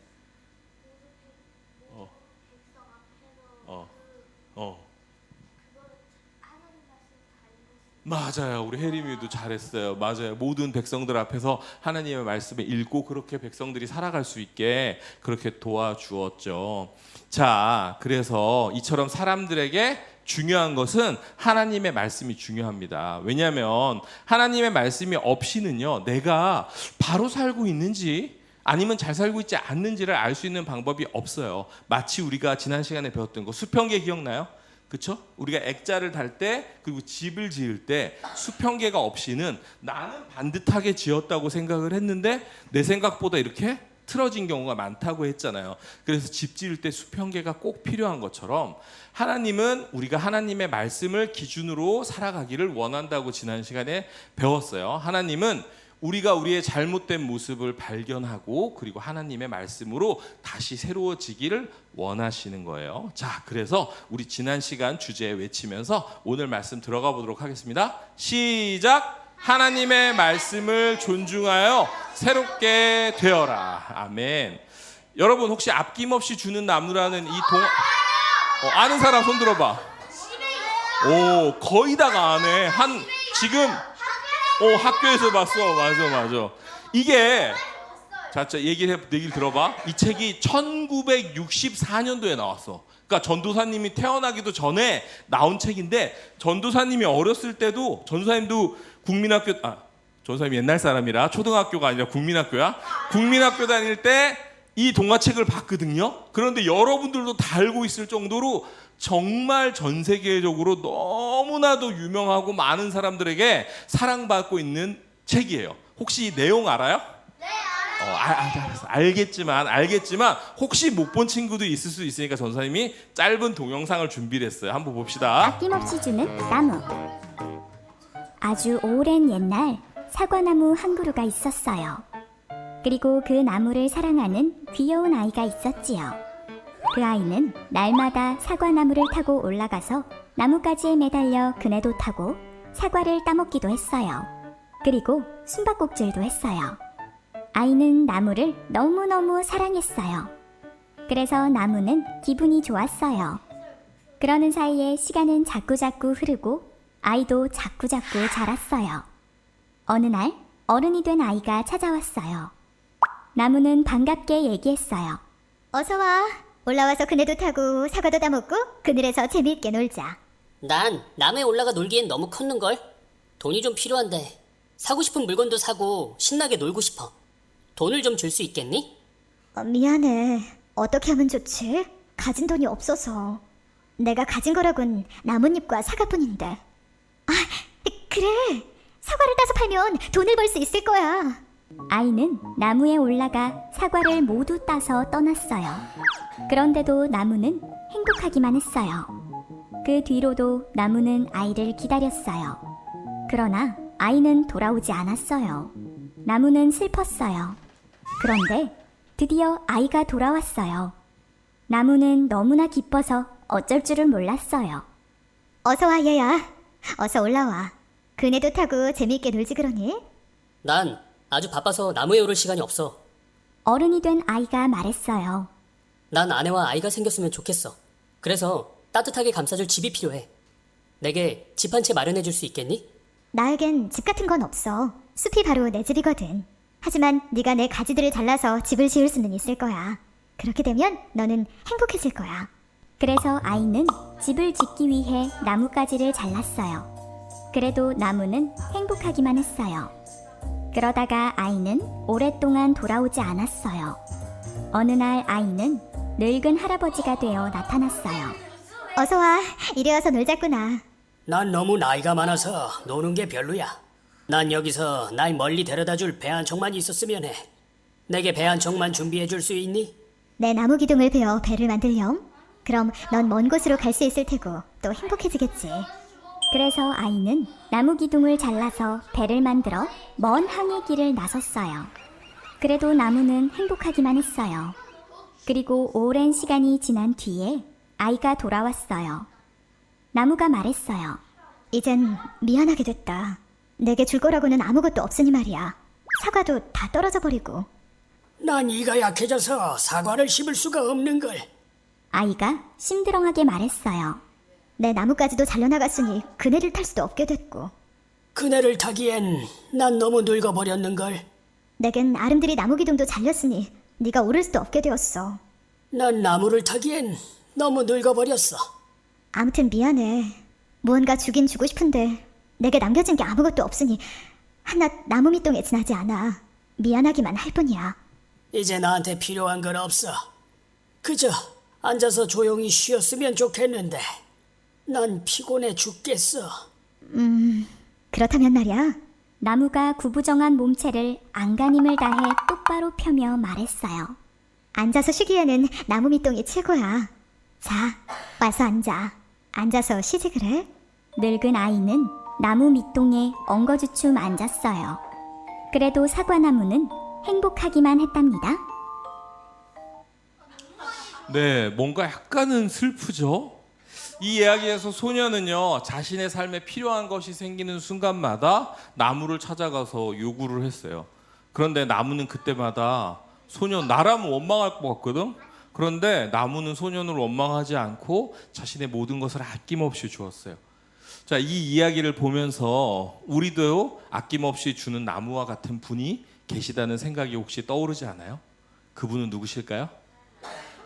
맞아요. 우리 혜림이도 잘했어요. 맞아요. 모든 백성들 앞에서 하나님의 말씀을 읽고 그렇게 백성들이 살아갈 수 있게 그렇게 도와주었죠. 자, 그래서 이처럼 사람들에게 중요한 것은 하나님의 말씀이 중요합니다. 왜냐하면 하나님의 말씀이 없이는요, 내가 바로 살고 있는지 아니면 잘 살고 있지 않는지를 알 수 있는 방법이 없어요. 마치 우리가 지난 시간에 배웠던 거 수평계 기억나요? 그렇죠? 우리가 액자를 달 때 그리고 집을 지을 때 수평계가 없이는 나는 반듯하게 지었다고 생각을 했는데 내 생각보다 이렇게 틀어진 경우가 많다고 했잖아요. 그래서 집 지을 때 수평계가 꼭 필요한 것처럼 하나님은 우리가 하나님의 말씀을 기준으로 살아가기를 원한다고 지난 시간에 배웠어요. 하나님은 우리가 우리의 잘못된 모습을 발견하고 그리고 하나님의 말씀으로 다시 새로워지기를 원하시는 거예요. 자, 그래서 우리 지난 시간 주제 외치면서 오늘 말씀 들어가 보도록 하겠습니다. 시작! 하나님의 말씀을 존중하여 새롭게 되어라. 아멘. 여러분 혹시 아낌없이 주는 나무라는 이 아는 사람 손 들어봐. 오, 거의 다가 아네. 지금 학교에서 봤어. 맞아. 이게 자, 얘기를 들어봐. 이 책이 1964년도에 나왔어. 그러니까 전도사님이 태어나기도 전에 나온 책인데 전도사님이 어렸을 때도 전도사님도 전도사님 옛날 사람이라 초등학교가 아니라 국민학교야. 국민학교 다닐 때 이 동화책을 봤거든요. 그런데 여러분들도 다 알고 있을 정도로 정말 전 세계적으로 너무나도 유명하고 많은 사람들에게 사랑받고 있는 책이에요. 혹시 이 내용 알아요? 네, 알아요. 알겠지만 혹시 못 본 친구도 있을 수 있으니까 전사님이 짧은 동영상을 준비를 했어요. 한번 봅시다. 아낌없이 주는 나무. 아주 오랜 옛날 사과나무 한 그루가 있었어요. 그리고 그 나무를 사랑하는 귀여운 아이가 있었지요. 그 아이는 날마다 사과나무를 타고 올라가서 나뭇가지에 매달려 그네도 타고 사과를 따먹기도 했어요. 그리고 숨바꼭질도 했어요. 아이는 나무를 너무너무 사랑했어요. 그래서 나무는 기분이 좋았어요. 그러는 사이에 시간은 자꾸자꾸 흐르고 아이도 자꾸자꾸 자랐어요. 어느 날 어른이 된 아이가 찾아왔어요. 나무는 반갑게 얘기했어요. 어서 와. 올라와서 그네도 타고 사과도 따먹고 그늘에서 재미있게 놀자. 난 나무에 올라가 놀기엔 너무 컸는걸. 돈이 좀 필요한데 사고 싶은 물건도 사고 신나게 놀고 싶어. 돈을 좀 줄 수 있겠니? 미안해. 어떻게 하면 좋지? 가진 돈이 없어서. 내가 가진 거라곤 나뭇잎과 사과뿐인데. 그래. 사과를 따서 팔면 돈을 벌 수 있을 거야. 아이는 나무에 올라가 사과를 모두 따서 떠났어요. 그런데도 나무는 행복하기만 했어요. 그 뒤로도 나무는 아이를 기다렸어요. 그러나 아이는 돌아오지 않았어요. 나무는 슬펐어요. 그런데 드디어 아이가 돌아왔어요. 나무는 너무나 기뻐서 어쩔 줄을 몰랐어요. 어서 와, 얘야. 어서 올라와. 그네도 타고 재미있게 놀지 그러니? 난 아주 바빠서 나무에 오를 시간이 없어. 어른이 된 아이가 말했어요. 난 아내와 아이가 생겼으면 좋겠어. 그래서 따뜻하게 감싸줄 집이 필요해. 내게 집 한 채 마련해 줄 수 있겠니? 나에겐 집 같은 건 없어. 숲이 바로 내 집이거든. 하지만 네가 내 가지들을 잘라서 집을 지을 수는 있을 거야. 그렇게 되면 너는 행복해질 거야. 그래서 아이는 집을 짓기 위해 나뭇가지를 잘랐어요. 그래도 나무는 행복하기만 했어요. 그러다가 아이는 오랫동안 돌아오지 않았어요. 어느 날 아이는 늙은 할아버지가 되어 나타났어요. 어서 와. 이리 와서 놀자꾸나. 난 너무 나이가 많아서 노는 게 별로야. 난 여기서 날 멀리 데려다 줄 배 한 척만 있었으면 해. 내게 배 한 척만 준비해 줄 수 있니? 내 나무 기둥을 베어 배를 만들렴. 그럼 넌 먼 곳으로 갈 수 있을 테고 또 행복해지겠지. 그래서 아이는 나무 기둥을 잘라서 배를 만들어 먼 항해 길을 나섰어요. 그래도 나무는 행복하기만 했어요. 그리고 오랜 시간이 지난 뒤에 아이가 돌아왔어요. 나무가 말했어요. 이젠 미안하게 됐다. 내게 줄 거라고는 아무것도 없으니 말이야. 사과도 다 떨어져 버리고. 난 이가 약해져서 사과를 씹을 수가 없는 걸. 아이가 심드렁하게 말했어요. 내 나뭇가지도 잘려나갔으니 그네를 탈 수도 없게 됐고. 그네를 타기엔 난 너무 늙어버렸는 걸. 내겐 아름드리 나무 기둥도 잘렸으니 네가 오를 수도 없게 되었어. 난 나무를 타기엔 너무 늙어버렸어. 아무튼 미안해. 무언가 주긴 주고 싶은데 내게 남겨진 게 아무것도 없으니 한낱 나무 밑동에 지나지 않아. 미안하기만 할 뿐이야. 이제 나한테 필요한 건 없어. 그저 앉아서 조용히 쉬었으면 좋겠는데 난 피곤해 죽겠어. 그렇다면 말이야. 나무가 구부정한 몸체를 안간힘을 다해 똑바로 펴며 말했어요. 앉아서 쉬기에는 나무 밑동이 최고야. 자, 와서 앉아. 앉아서 쉬지 그래? 늙은 아이는 나무 밑동에 엉거주춤 앉았어요. 그래도 사과나무는 행복하기만 했답니다. 네, 뭔가 약간은 슬프죠? 이 이야기에서 소녀는요, 자신의 삶에 필요한 것이 생기는 순간마다 나무를 찾아가서 요구를 했어요. 그런데 나무는 그때마다 소녀, 나라면 원망할 것 같거든? 그런데 나무는 소년을 원망하지 않고 자신의 모든 것을 아낌없이 주었어요. 자, 이 이야기를 보면서 우리도 아낌없이 주는 나무와 같은 분이 계시다는 생각이 혹시 떠오르지 않아요? 그분은 누구실까요?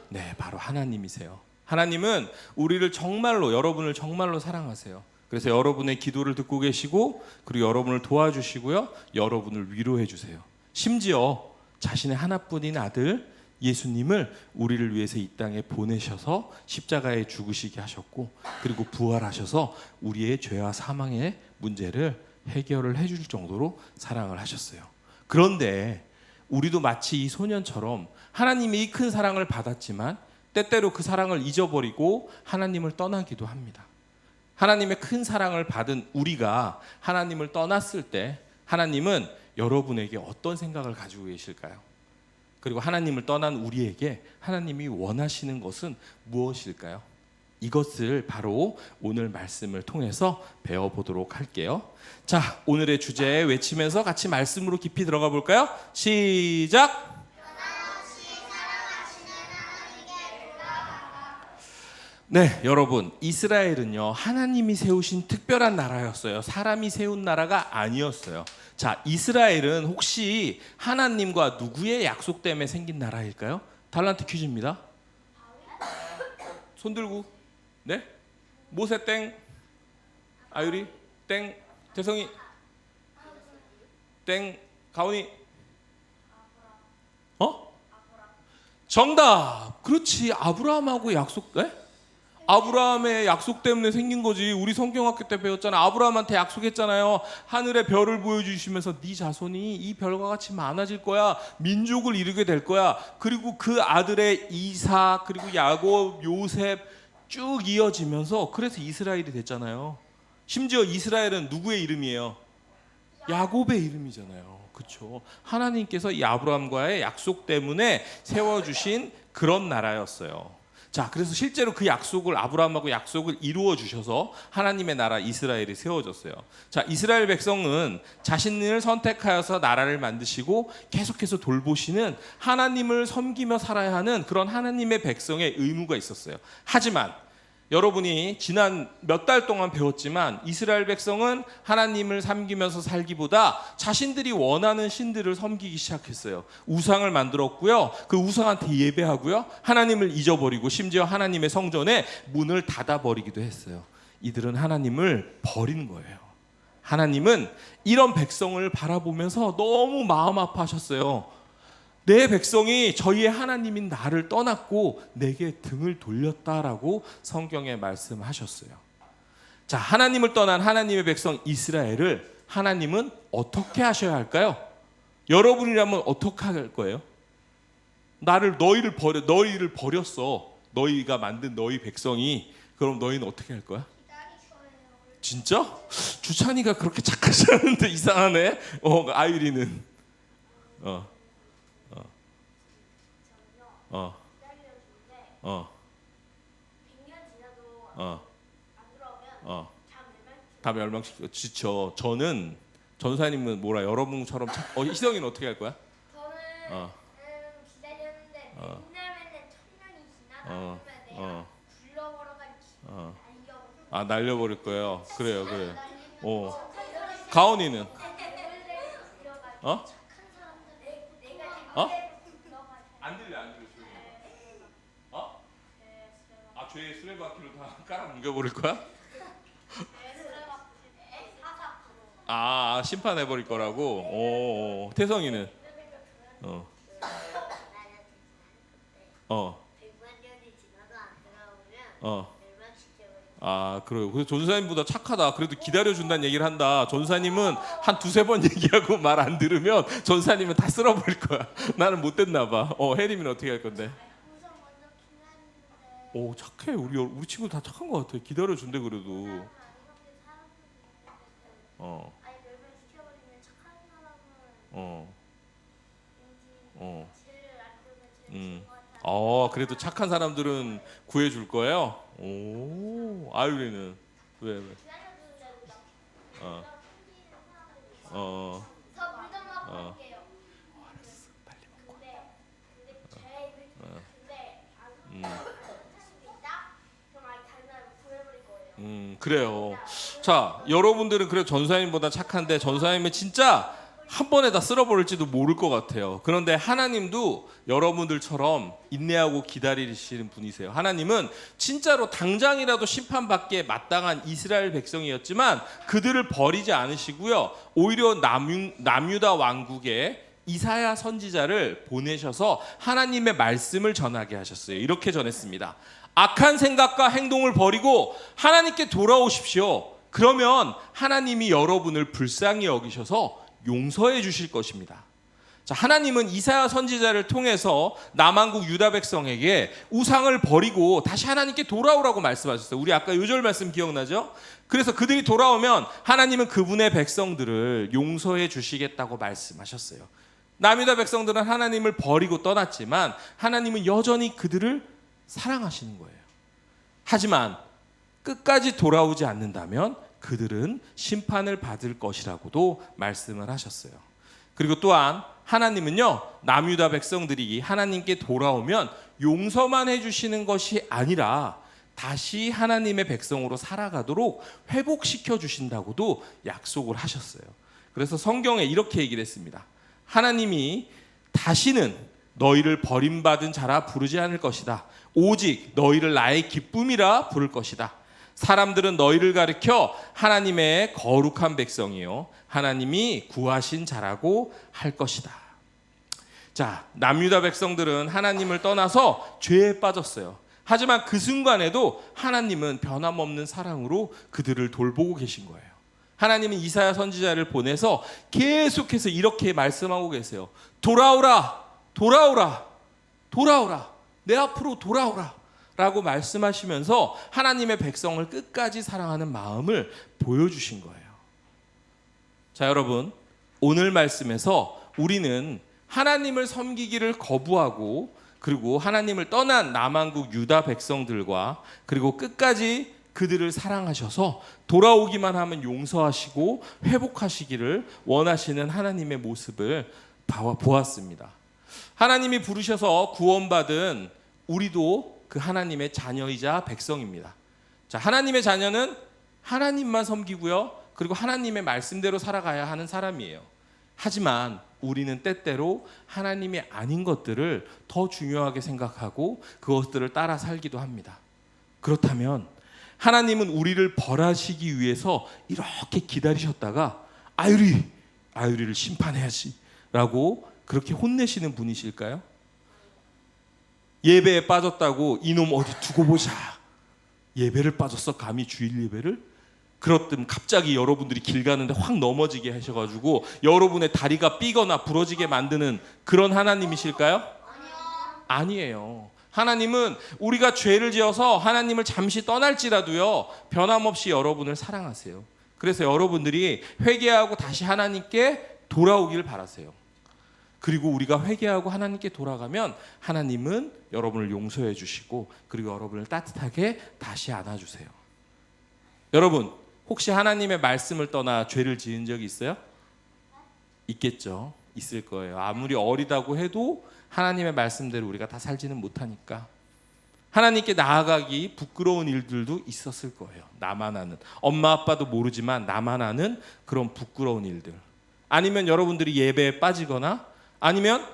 네, 바로 하나님이세요. 하나님은 우리를 정말로, 여러분을 정말로 사랑하세요. 그래서 여러분의 기도를 듣고 계시고, 그리고 여러분을 도와주시고요, 여러분을 위로해 주세요. 심지어 자신의 하나뿐인 아들 예수님을 우리를 위해서 이 땅에 보내셔서 십자가에 죽으시게 하셨고, 그리고 부활하셔서 우리의 죄와 사망의 문제를 해결을 해줄 정도로 사랑을 하셨어요. 그런데 우리도 마치 이 소년처럼 하나님의 이 큰 사랑을 받았지만 때때로 그 사랑을 잊어버리고 하나님을 떠나기도 합니다. 하나님의 큰 사랑을 받은 우리가 하나님을 떠났을 때 하나님은 여러분에게 어떤 생각을 가지고 계실까요? 그리고 하나님을 떠난 우리에게 하나님이 원하시는 것은 무엇일까요? 이것을 바로 오늘 말씀을 통해서 배워보도록 할게요. 자, 오늘의 주제 외치면서 같이 말씀으로 깊이 들어가 볼까요? 시작! 네, 여러분, 이스라엘은요, 하나님이 세우신 특별한 나라였어요. 사람이 세운 나라가 아니었어요. 자, 이스라엘은 혹시 하나님과 누구의 약속 때문에 생긴 나라일까요? 달란트 퀴즈입니다. 손 들고. 네? 모세 땡, 아유리 땡, 대성이 땡, 가온이. 정답. 그렇지, 아브라함하고 약속. 네? 아브라함의 약속 때문에 생긴 거지. 우리 성경학교 때 배웠잖아. 아브라함한테 약속했잖아요. 하늘의 별을 보여주시면서 네 자손이 이 별과 같이 많아질 거야. 민족을 이루게 될 거야. 그리고 그 아들의 이삭, 그리고 야곱, 요셉 쭉 이어지면서 그래서 이스라엘이 됐잖아요. 심지어 이스라엘은 누구의 이름이에요? 야곱의 이름이잖아요. 그렇죠? 하나님께서 이 아브라함과의 약속 때문에 세워주신 그런 나라였어요. 자, 그래서 실제로 그 약속을, 아브라함하고 약속을 이루어 주셔서 하나님의 나라 이스라엘이 세워졌어요. 자, 이스라엘 백성은 자신을 선택하여서 나라를 만드시고 계속해서 돌보시는 하나님을 섬기며 살아야 하는 그런 하나님의 백성의 의무가 있었어요. 하지만 여러분이 지난 몇 달 동안 배웠지만 이스라엘 백성은 하나님을 섬기면서 살기보다 자신들이 원하는 신들을 섬기기 시작했어요. 우상을 만들었고요. 그 우상한테 예배하고요. 하나님을 잊어버리고 심지어 하나님의 성전에 문을 닫아버리기도 했어요. 이들은 하나님을 버린 거예요. 하나님은 이런 백성을 바라보면서 너무 마음 아파하셨어요. 내 백성이 저희의 하나님인 나를 떠났고 내게 등을 돌렸다라고 성경에 말씀하셨어요. 자, 하나님을 떠난 하나님의 백성 이스라엘을 하나님은 어떻게 하셔야 할까요? 여러분이라면 어떻게 할 거예요? 너희를 버렸어. 너희가 만든 너희 백성이. 그럼 너희는 어떻게 할 거야? 진짜? 주찬이가 그렇게 착하지 않은데 이상하네. 아유리는 어. 어. 다 멸망시켜 지쳐. 저는 전사님은 뭐라 여러분처럼 희성이는 어떻게 할 거야? 저는 기다렸는데 맨날 천년이 지나가면 내가 굴러버려가지고 아 날려버릴 거예요. 그래요. 가온이는 어? 안 들려 조용히. 어? 아 죄의 수레바퀴로 다 깔아 뭉겨버릴 거야? 아 심판해 버릴 거라고. 오 태성이는 아 그래요. 그래서 전사님보다 착하다. 그래도 기다려준다는 얘기를 한다. 전사님은 한 두세 번 얘기하고 말 안 들으면 전사님은 다 쓸어버릴 거야. 나는 못 됐나 봐. 혜림이는 어떻게 할 건데? 오 착해. 우리 친구 다 착한 것 같아. 기다려준대 그래도. 그래도 착한 사람들은 구해줄 거예요. 오, 아유리는 왜? 빨리 먹고. 그래요. 자, 여러분들은 그래 전사님보다 착한데 전사님은 진짜 한 번에 다 쓸어버릴지도 모를 것 같아요. 그런데 하나님도 여러분들처럼 인내하고 기다리시는 분이세요. 하나님은 진짜로 당장이라도 심판받기에 마땅한 이스라엘 백성이었지만 그들을 버리지 않으시고요. 오히려 남유다 왕국에 이사야 선지자를 보내셔서 하나님의 말씀을 전하게 하셨어요. 이렇게 전했습니다. 악한 생각과 행동을 버리고 하나님께 돌아오십시오. 그러면 하나님이 여러분을 불쌍히 여기셔서 용서해 주실 것입니다. 자, 하나님은 이사야 선지자를 통해서 남한국 유다 백성에게 우상을 버리고 다시 하나님께 돌아오라고 말씀하셨어요. 우리 아까 요절 말씀 기억나죠? 그래서 그들이 돌아오면 하나님은 그분의 백성들을 용서해 주시겠다고 말씀하셨어요. 남유다 백성들은 하나님을 버리고 떠났지만 하나님은 여전히 그들을 사랑하시는 거예요. 하지만 끝까지 돌아오지 않는다면 그들은 심판을 받을 것이라고도 말씀을 하셨어요. 그리고 또한 하나님은요, 남유다 백성들이 하나님께 돌아오면 용서만 해주시는 것이 아니라 다시 하나님의 백성으로 살아가도록 회복시켜 주신다고도 약속을 하셨어요. 그래서 성경에 이렇게 얘기를 했습니다. 하나님이 다시는 너희를 버림받은 자라 부르지 않을 것이다. 오직 너희를 나의 기쁨이라 부를 것이다. 사람들은 너희를 가리켜 하나님의 거룩한 백성이요 하나님이 구하신 자라고 할 것이다. 자, 남유다 백성들은 하나님을 떠나서 죄에 빠졌어요. 하지만 그 순간에도 하나님은 변함없는 사랑으로 그들을 돌보고 계신 거예요. 하나님은 이사야 선지자를 보내서 계속해서 이렇게 말씀하고 계세요. 돌아오라, 돌아오라, 돌아오라, 내 앞으로 돌아오라 라고 말씀하시면서 하나님의 백성을 끝까지 사랑하는 마음을 보여주신 거예요. 자, 여러분, 오늘 말씀에서 우리는 하나님을 섬기기를 거부하고 그리고 하나님을 떠난 남한국 유다 백성들과 그리고 끝까지 그들을 사랑하셔서 돌아오기만 하면 용서하시고 회복하시기를 원하시는 하나님의 모습을 보았습니다. 하나님이 부르셔서 구원받은 우리도 그 하나님의 자녀이자 백성입니다. 자, 하나님의 자녀는 하나님만 섬기고요. 그리고 하나님의 말씀대로 살아가야 하는 사람이에요. 하지만 우리는 때때로 하나님이 아닌 것들을 더 중요하게 생각하고 그것들을 따라 살기도 합니다. 그렇다면 하나님은 우리를 벌하시기 위해서 이렇게 기다리셨다가 아유리를 심판해야지 라고 그렇게 혼내시는 분이실까요? 예배에 빠졌다고 이놈 어디 두고 보자. 예배를 빠졌어? 감히 주일 예배를? 그렇든 갑자기 여러분들이 길 가는데 확 넘어지게 하셔가지고 여러분의 다리가 삐거나 부러지게 만드는 그런 하나님이실까요? 아니에요. 하나님은 우리가 죄를 지어서 하나님을 잠시 떠날지라도요 변함없이 여러분을 사랑하세요. 그래서 여러분들이 회개하고 다시 하나님께 돌아오기를 바라세요. 그리고 우리가 회개하고 하나님께 돌아가면 하나님은 여러분을 용서해 주시고 그리고 여러분을 따뜻하게 다시 안아주세요. 여러분 혹시 하나님의 말씀을 떠나 죄를 지은 적이 있어요? 있겠죠. 있을 거예요. 아무리 어리다고 해도 하나님의 말씀대로 우리가 다 살지는 못하니까 하나님께 나아가기 부끄러운 일들도 있었을 거예요. 나만 아는, 엄마 아빠도 모르지만 나만 아는 그런 부끄러운 일들. 아니면 여러분들이 예배에 빠지거나 아니면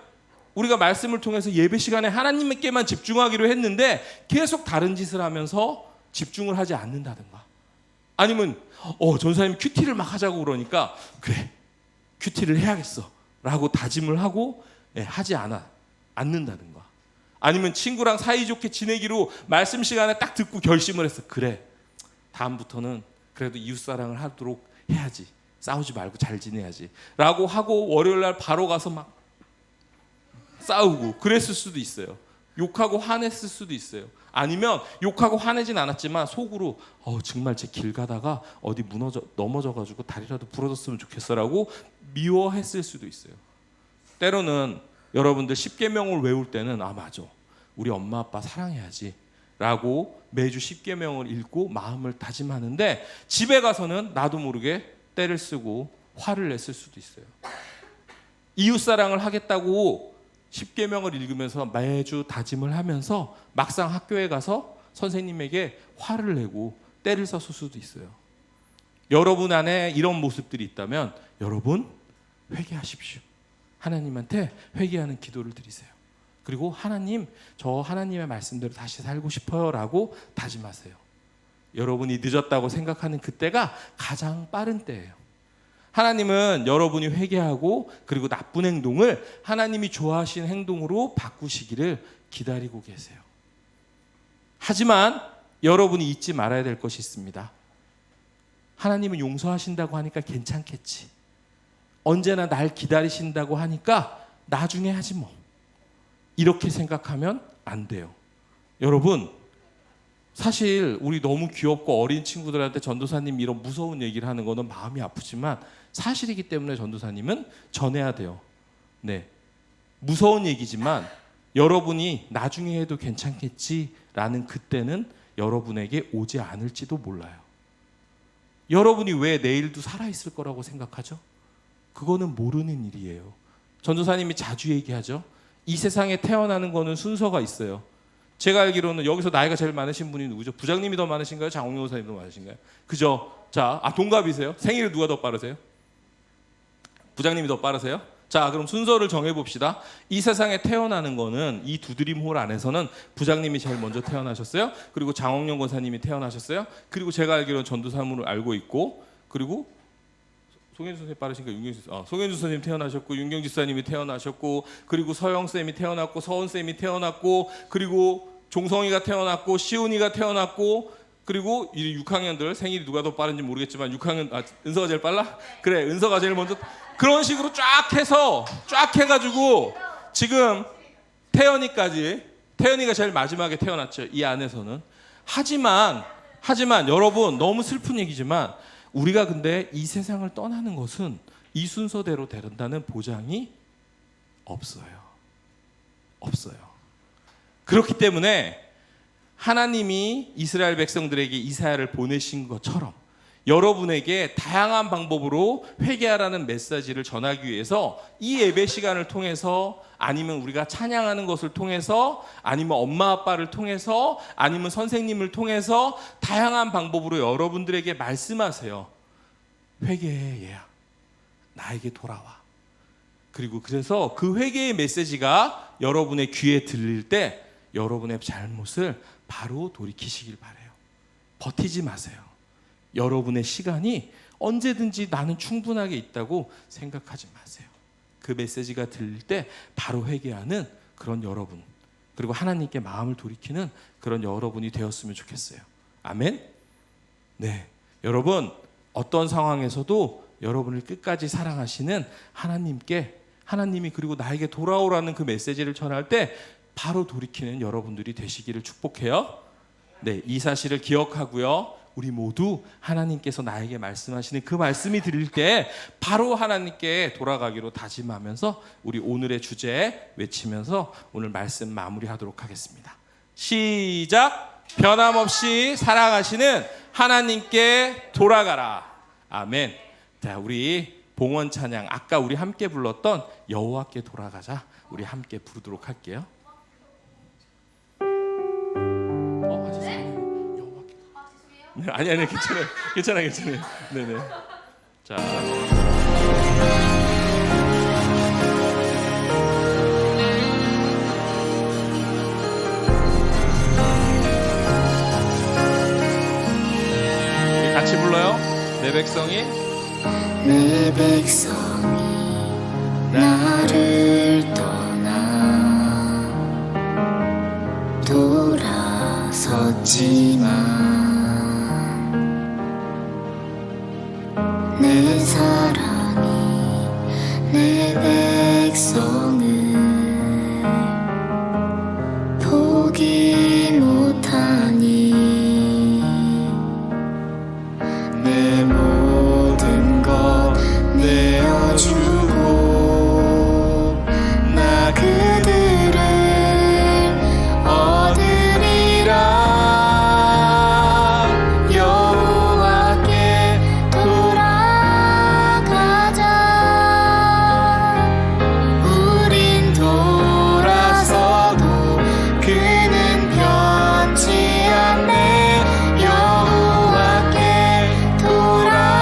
우리가 말씀을 통해서 예배 시간에 하나님께만 집중하기로 했는데 계속 다른 짓을 하면서 집중을 하지 않는다든가. 아니면 전사님 큐티를 막 하자고 그러니까 그래 큐티를 해야겠어 라고 다짐을 하고 하지 않는다든가. 아니면 친구랑 사이좋게 지내기로 말씀 시간에 딱 듣고 결심을 했어. 그래 다음부터는 그래도 이웃사랑을 하도록 해야지, 싸우지 말고 잘 지내야지 라고 하고 월요일날 바로 가서 막 싸우고 그랬을 수도 있어요. 욕하고 화냈을 수도 있어요. 아니면 욕하고 화내진 않았지만 속으로 정말 제 길 가다가 어디 넘어져가지고 다리라도 부러졌으면 좋겠어라고 미워했을 수도 있어요. 때로는 여러분들 십계명을 외울 때는 맞아 우리 엄마 아빠 사랑해야지 라고 매주 십계명을 읽고 마음을 다짐하는데 집에 가서는 나도 모르게 때를 쓰고 화를 냈을 수도 있어요. 이웃사랑을 하겠다고 십계명을 읽으면서 매주 다짐을 하면서 막상 학교에 가서 선생님에게 화를 내고 때를 썼을 수도 있어요. 여러분 안에 이런 모습들이 있다면 여러분 회개하십시오. 하나님한테 회개하는 기도를 드리세요. 그리고 하나님, 저 하나님의 말씀대로 다시 살고 싶어요 라고 다짐하세요. 여러분이 늦었다고 생각하는 그때가 가장 빠른 때예요. 하나님은 여러분이 회개하고 그리고 나쁜 행동을 하나님이 좋아하시는 행동으로 바꾸시기를 기다리고 계세요. 하지만 여러분이 잊지 말아야 될 것이 있습니다. 하나님은 용서하신다고 하니까 괜찮겠지. 언제나 날 기다리신다고 하니까 나중에 하지 뭐. 이렇게 생각하면 안 돼요. 여러분 사실 우리 너무 귀엽고 어린 친구들한테 전도사님 이런 무서운 얘기를 하는 거는 마음이 아프지만 사실이기 때문에 전도사님은 전해야 돼요. 네, 무서운 얘기지만 여러분이 나중에 해도 괜찮겠지라는 그때는 여러분에게 오지 않을지도 몰라요. 여러분이 왜 내일도 살아있을 거라고 생각하죠? 그거는 모르는 일이에요. 전도사님이 자주 얘기하죠. 이 세상에 태어나는 거는 순서가 있어요. 제가 알기로는 여기서 나이가 제일 많으신 분이 누구죠? 부장님이 더 많으신가요? 장홍영 사님이 더 많으신가요? 그죠? 자, 동갑이세요? 생일이 누가 더 빠르세요? 부장님이 더 빠르세요? 자, 그럼 순서를 정해봅시다. 이 세상에 태어나는 거는 이 두드림홀 안에서는 부장님이 제일 먼저 태어나셨어요. 그리고 장홍영 권사님이 태어나셨어요. 그리고 제가 알기로는 전도사님을 알고 있고 그리고 송현주 선생님 빠르신가? 송현주 선생님 태어나셨고 윤경 지사님이 태어나셨고 그리고 서영 쌤이 태어났고 서은 쌤이 태어났고 그리고 종성이가 태어났고 시온이가 태어났고 그리고 이 6학년들 생일이 누가 더 빠른지 모르겠지만 6학년 은서가 제일 빨라? 그래 은서가 제일 먼저 그런 식으로 쫙 해서 쫙 해가지고 지금 태연이가 제일 마지막에 태어났죠. 이 안에서는 하지만 여러분 너무 슬픈 얘기지만 우리가 근데 이 세상을 떠나는 것은 이 순서대로 된다는 보장이 없어요. 그렇기 때문에 하나님이 이스라엘 백성들에게 이사야를 보내신 것처럼 여러분에게 다양한 방법으로 회개하라는 메시지를 전하기 위해서 이 예배 시간을 통해서 아니면 우리가 찬양하는 것을 통해서 아니면 엄마 아빠를 통해서 아니면 선생님을 통해서 다양한 방법으로 여러분들에게 말씀하세요. 회개해 얘야. 나에게 돌아와. 그리고 그래서 그 회개의 메시지가 여러분의 귀에 들릴 때 여러분의 잘못을 바로 돌이키시길 바라요. 버티지 마세요. 여러분의 시간이 언제든지 나는 충분하게 있다고 생각하지 마세요. 그 메시지가 들릴 때 바로 회개하는 그런 여러분, 그리고 하나님께 마음을 돌이키는 그런 여러분이 되었으면 좋겠어요. 아멘. 네, 여러분 어떤 상황에서도 여러분을 끝까지 사랑하시는 하나님이 그리고 나에게 돌아오라는 그 메시지를 전할 때 바로 돌이키는 여러분들이 되시기를 축복해요. 네, 이 사실을 기억하고요. 우리 모두 하나님께서 나에게 말씀하시는 그 말씀이 들릴 때 바로 하나님께 돌아가기로 다짐하면서 우리 오늘의 주제 외치면서 오늘 말씀 마무리하도록 하겠습니다. 시작. 변함없이 살아가시는 하나님께 돌아가라. 아멘. 자, 우리 봉헌 찬양 아까 우리 함께 불렀던 여호와께 돌아가자 우리 함께 부르도록 할게요. 하셨어요? 여호와께. 네, 아니 괜찮아요. 네네. 자. 우리 같이 불러요. 내 백성이 내 백성이 나를 떠나 돌아섰지만 내 사랑이 내 백성을 포기 못하니 내 모든 것 내어주고 나 그들을 얻으리라. 여호와께 돌아가자. 우린 돌아서도 그는 변치 않네. 여호와께 돌아가자.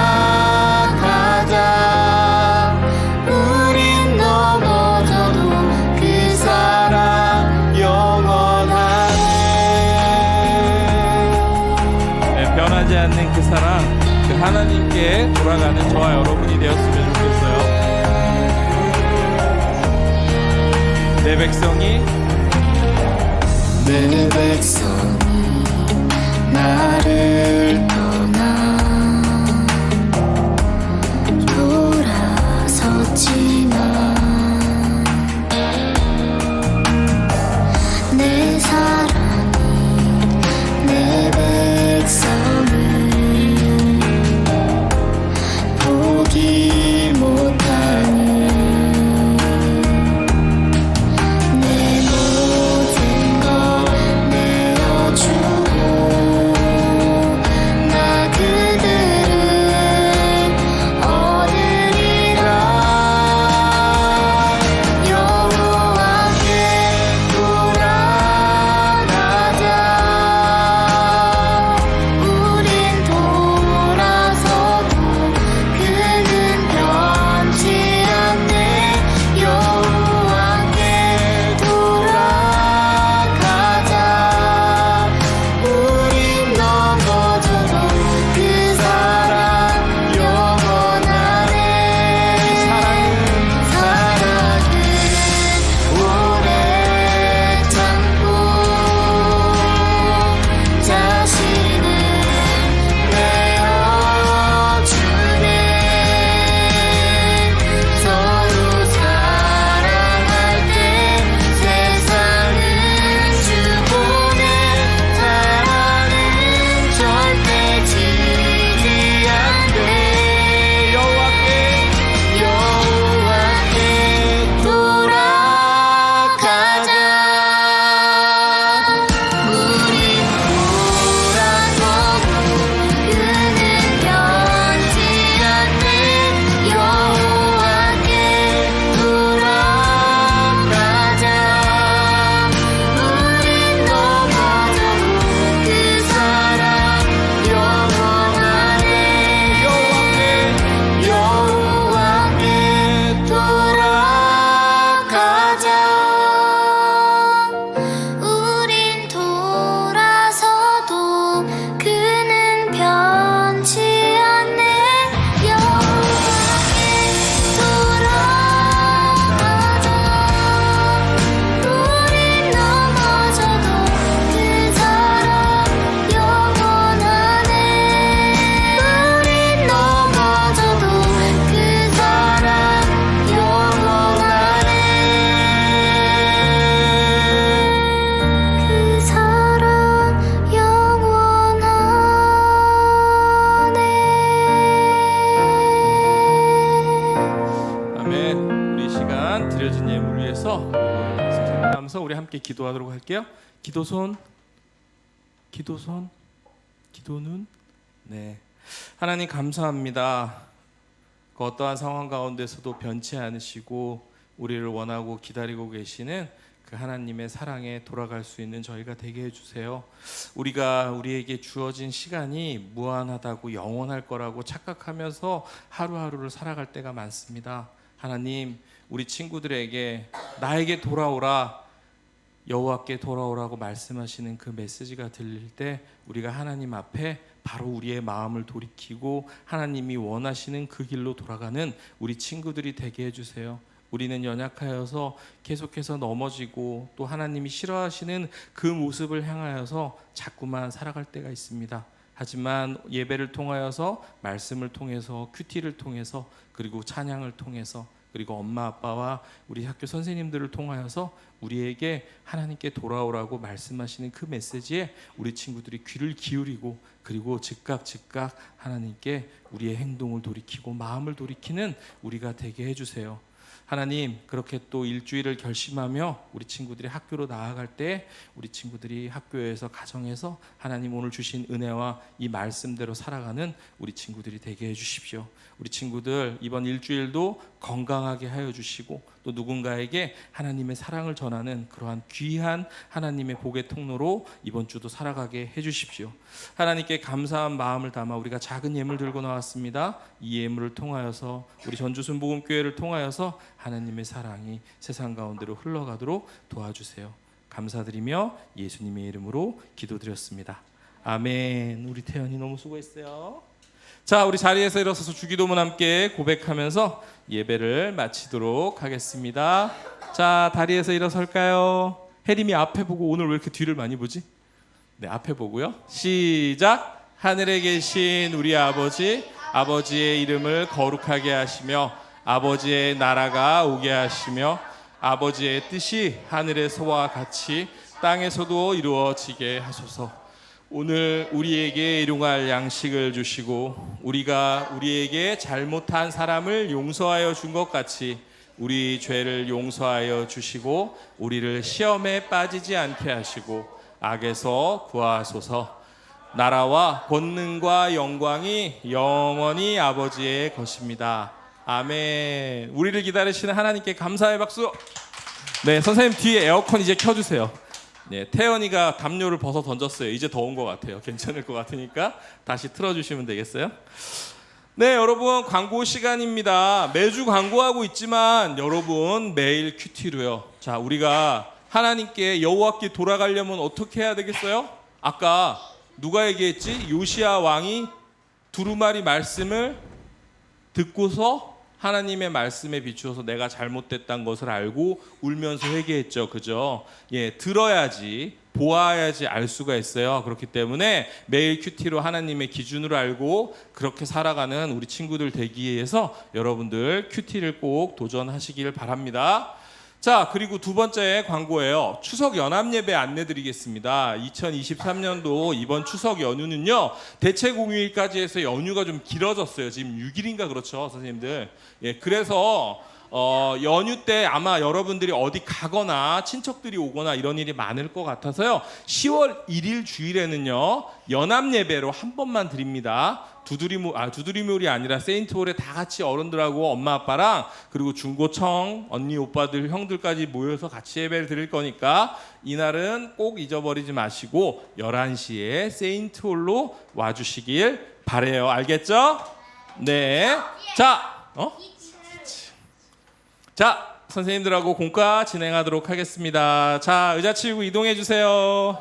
우린 넘어져도 그 사랑 영원하네. 네, 변하지 않는 그 사랑 그 하나님께 돌아가는 저와 여러분이 되었으면 좋겠어요. 내 백성이 내 백성이 나를 떠나 돌아섰지만 내 사랑이 내 백성을 포기 못하니 내 모든 것 내어주고 나 기도하면서 우리 함께 기도하도록 할게요. 기도손, 기도눈. 네, 하나님 감사합니다. 그 어떠한 상황 가운데서도 변치 않으시고 우리를 원하고 기다리고 계시는 그 하나님의 사랑에 돌아갈 수 있는 저희가 되게 해주세요. 우리가 우리에게 주어진 시간이 무한하다고 영원할 거라고 착각하면서 하루하루를 살아갈 때가 많습니다. 하나님, 우리 친구들에게 나에게 돌아오라, 여호와께 돌아오라고 말씀하시는 그 메시지가 들릴 때 우리가 하나님 앞에 바로 우리의 마음을 돌이키고 하나님이 원하시는 그 길로 돌아가는 우리 친구들이 되게 해주세요. 우리는 연약하여서 계속해서 넘어지고 또 하나님이 싫어하시는 그 모습을 향하여서 자꾸만 살아갈 때가 있습니다. 하지만 예배를 통하여서, 말씀을 통해서, 큐티를 통해서, 그리고 찬양을 통해서, 그리고 엄마 아빠와 우리 학교 선생님들을 통하여서 우리에게 하나님께 돌아오라고 말씀하시는 그 메시지에 우리 친구들이 귀를 기울이고, 그리고 즉각 하나님께 우리의 행동을 돌이키고 마음을 돌이키는 우리가 되게 해주세요. 하나님, 그렇게 또 일주일을 결심하며 우리 친구들이 학교로 나아갈 때 우리 친구들이 학교에서, 가정에서 하나님 오늘 주신 은혜와 이 말씀대로 살아가는 우리 친구들이 되게 해주십시오. 우리 친구들 이번 일주일도 건강하게 하여 주시고 또 누군가에게 하나님의 사랑을 전하는 그러한 귀한 하나님의 복의 통로로 이번 주도 살아가게 해주십시오. 하나님께 감사한 마음을 담아 우리가 작은 예물 들고 나왔습니다. 이 예물을 통하여서 우리 전주순복음교회를 통하여서 하나님의 사랑이 세상 가운데로 흘러가도록 도와주세요. 감사드리며 예수님의 이름으로 기도드렸습니다. 아멘. 우리 태연이 너무 수고했어요. 자, 우리 자리에서 일어서서 주기도문 함께 고백하면서 예배를 마치도록 하겠습니다. 자, 다리에서 일어설까요? 혜림이 앞에 보고 오늘 왜 이렇게 뒤를 많이 보지? 네, 앞에 보고요. 시작. 하늘에 계신 우리 아버지, 아버지의 이름을 거룩하게 하시며 아버지의 나라가 오게 하시며 아버지의 뜻이 하늘에서와 같이 땅에서도 이루어지게 하소서. 오늘 우리에게 일용할 양식을 주시고 우리가 우리에게 잘못한 사람을 용서하여 준 것 같이 우리 죄를 용서하여 주시고 우리를 시험에 빠지지 않게 하시고 악에서 구하소서. 나라와 권능과 영광이 영원히 아버지의 것입니다. 아멘. 우리를 기다리시는 하나님께 감사의 박수. 네, 선생님 뒤에 에어컨 이제 켜주세요. 네, 태연이가 담요를 벗어 던졌어요. 이제 더운 것 같아요. 괜찮을 것 같으니까 다시 틀어주시면 되겠어요. 네, 여러분 광고 시간입니다. 매주 광고하고 있지만 여러분 매일 큐티로요. 자, 우리가 하나님께 여호와께 돌아가려면 어떻게 해야 되겠어요? 아까 누가 얘기했지? 요시야 왕이 두루마리 말씀을 듣고서 하나님의 말씀에 비추어서 내가 잘못됐다는 것을 알고 울면서 회개했죠. 그죠? 예, 들어야지, 보아야지 알 수가 있어요. 그렇기 때문에 매일 큐티로 하나님의 기준으로 알고 그렇게 살아가는 우리 친구들 되기 위해서 여러분들 큐티를 꼭 도전하시길 바랍니다. 자, 그리고 두 번째 광고예요. 추석 연합 예배 안내 드리겠습니다. 2023년도 이번 추석 연휴는요, 대체 공휴일까지 해서 연휴가 좀 길어졌어요. 지금 6일인가 그렇죠, 선생님들. 예, 그래서 연휴 때 아마 여러분들이 어디 가거나 친척들이 오거나 이런 일이 많을 것 같아서요, 10월 1일 주일에는요 연합 예배로 한 번만 드립니다. 두드리몰이 아니라 세인트홀에 다 같이 어른들하고 엄마 아빠랑 그리고 중고청 언니 오빠들 형들까지 모여서 같이 예배를 드릴 거니까 이날은 꼭 잊어버리지 마시고 11시에 세인트홀로 와주시길 바래요. 알겠죠? 네. 자, 선생님들하고 공과 진행하도록 하겠습니다. 자, 의자 치우고 이동해 주세요.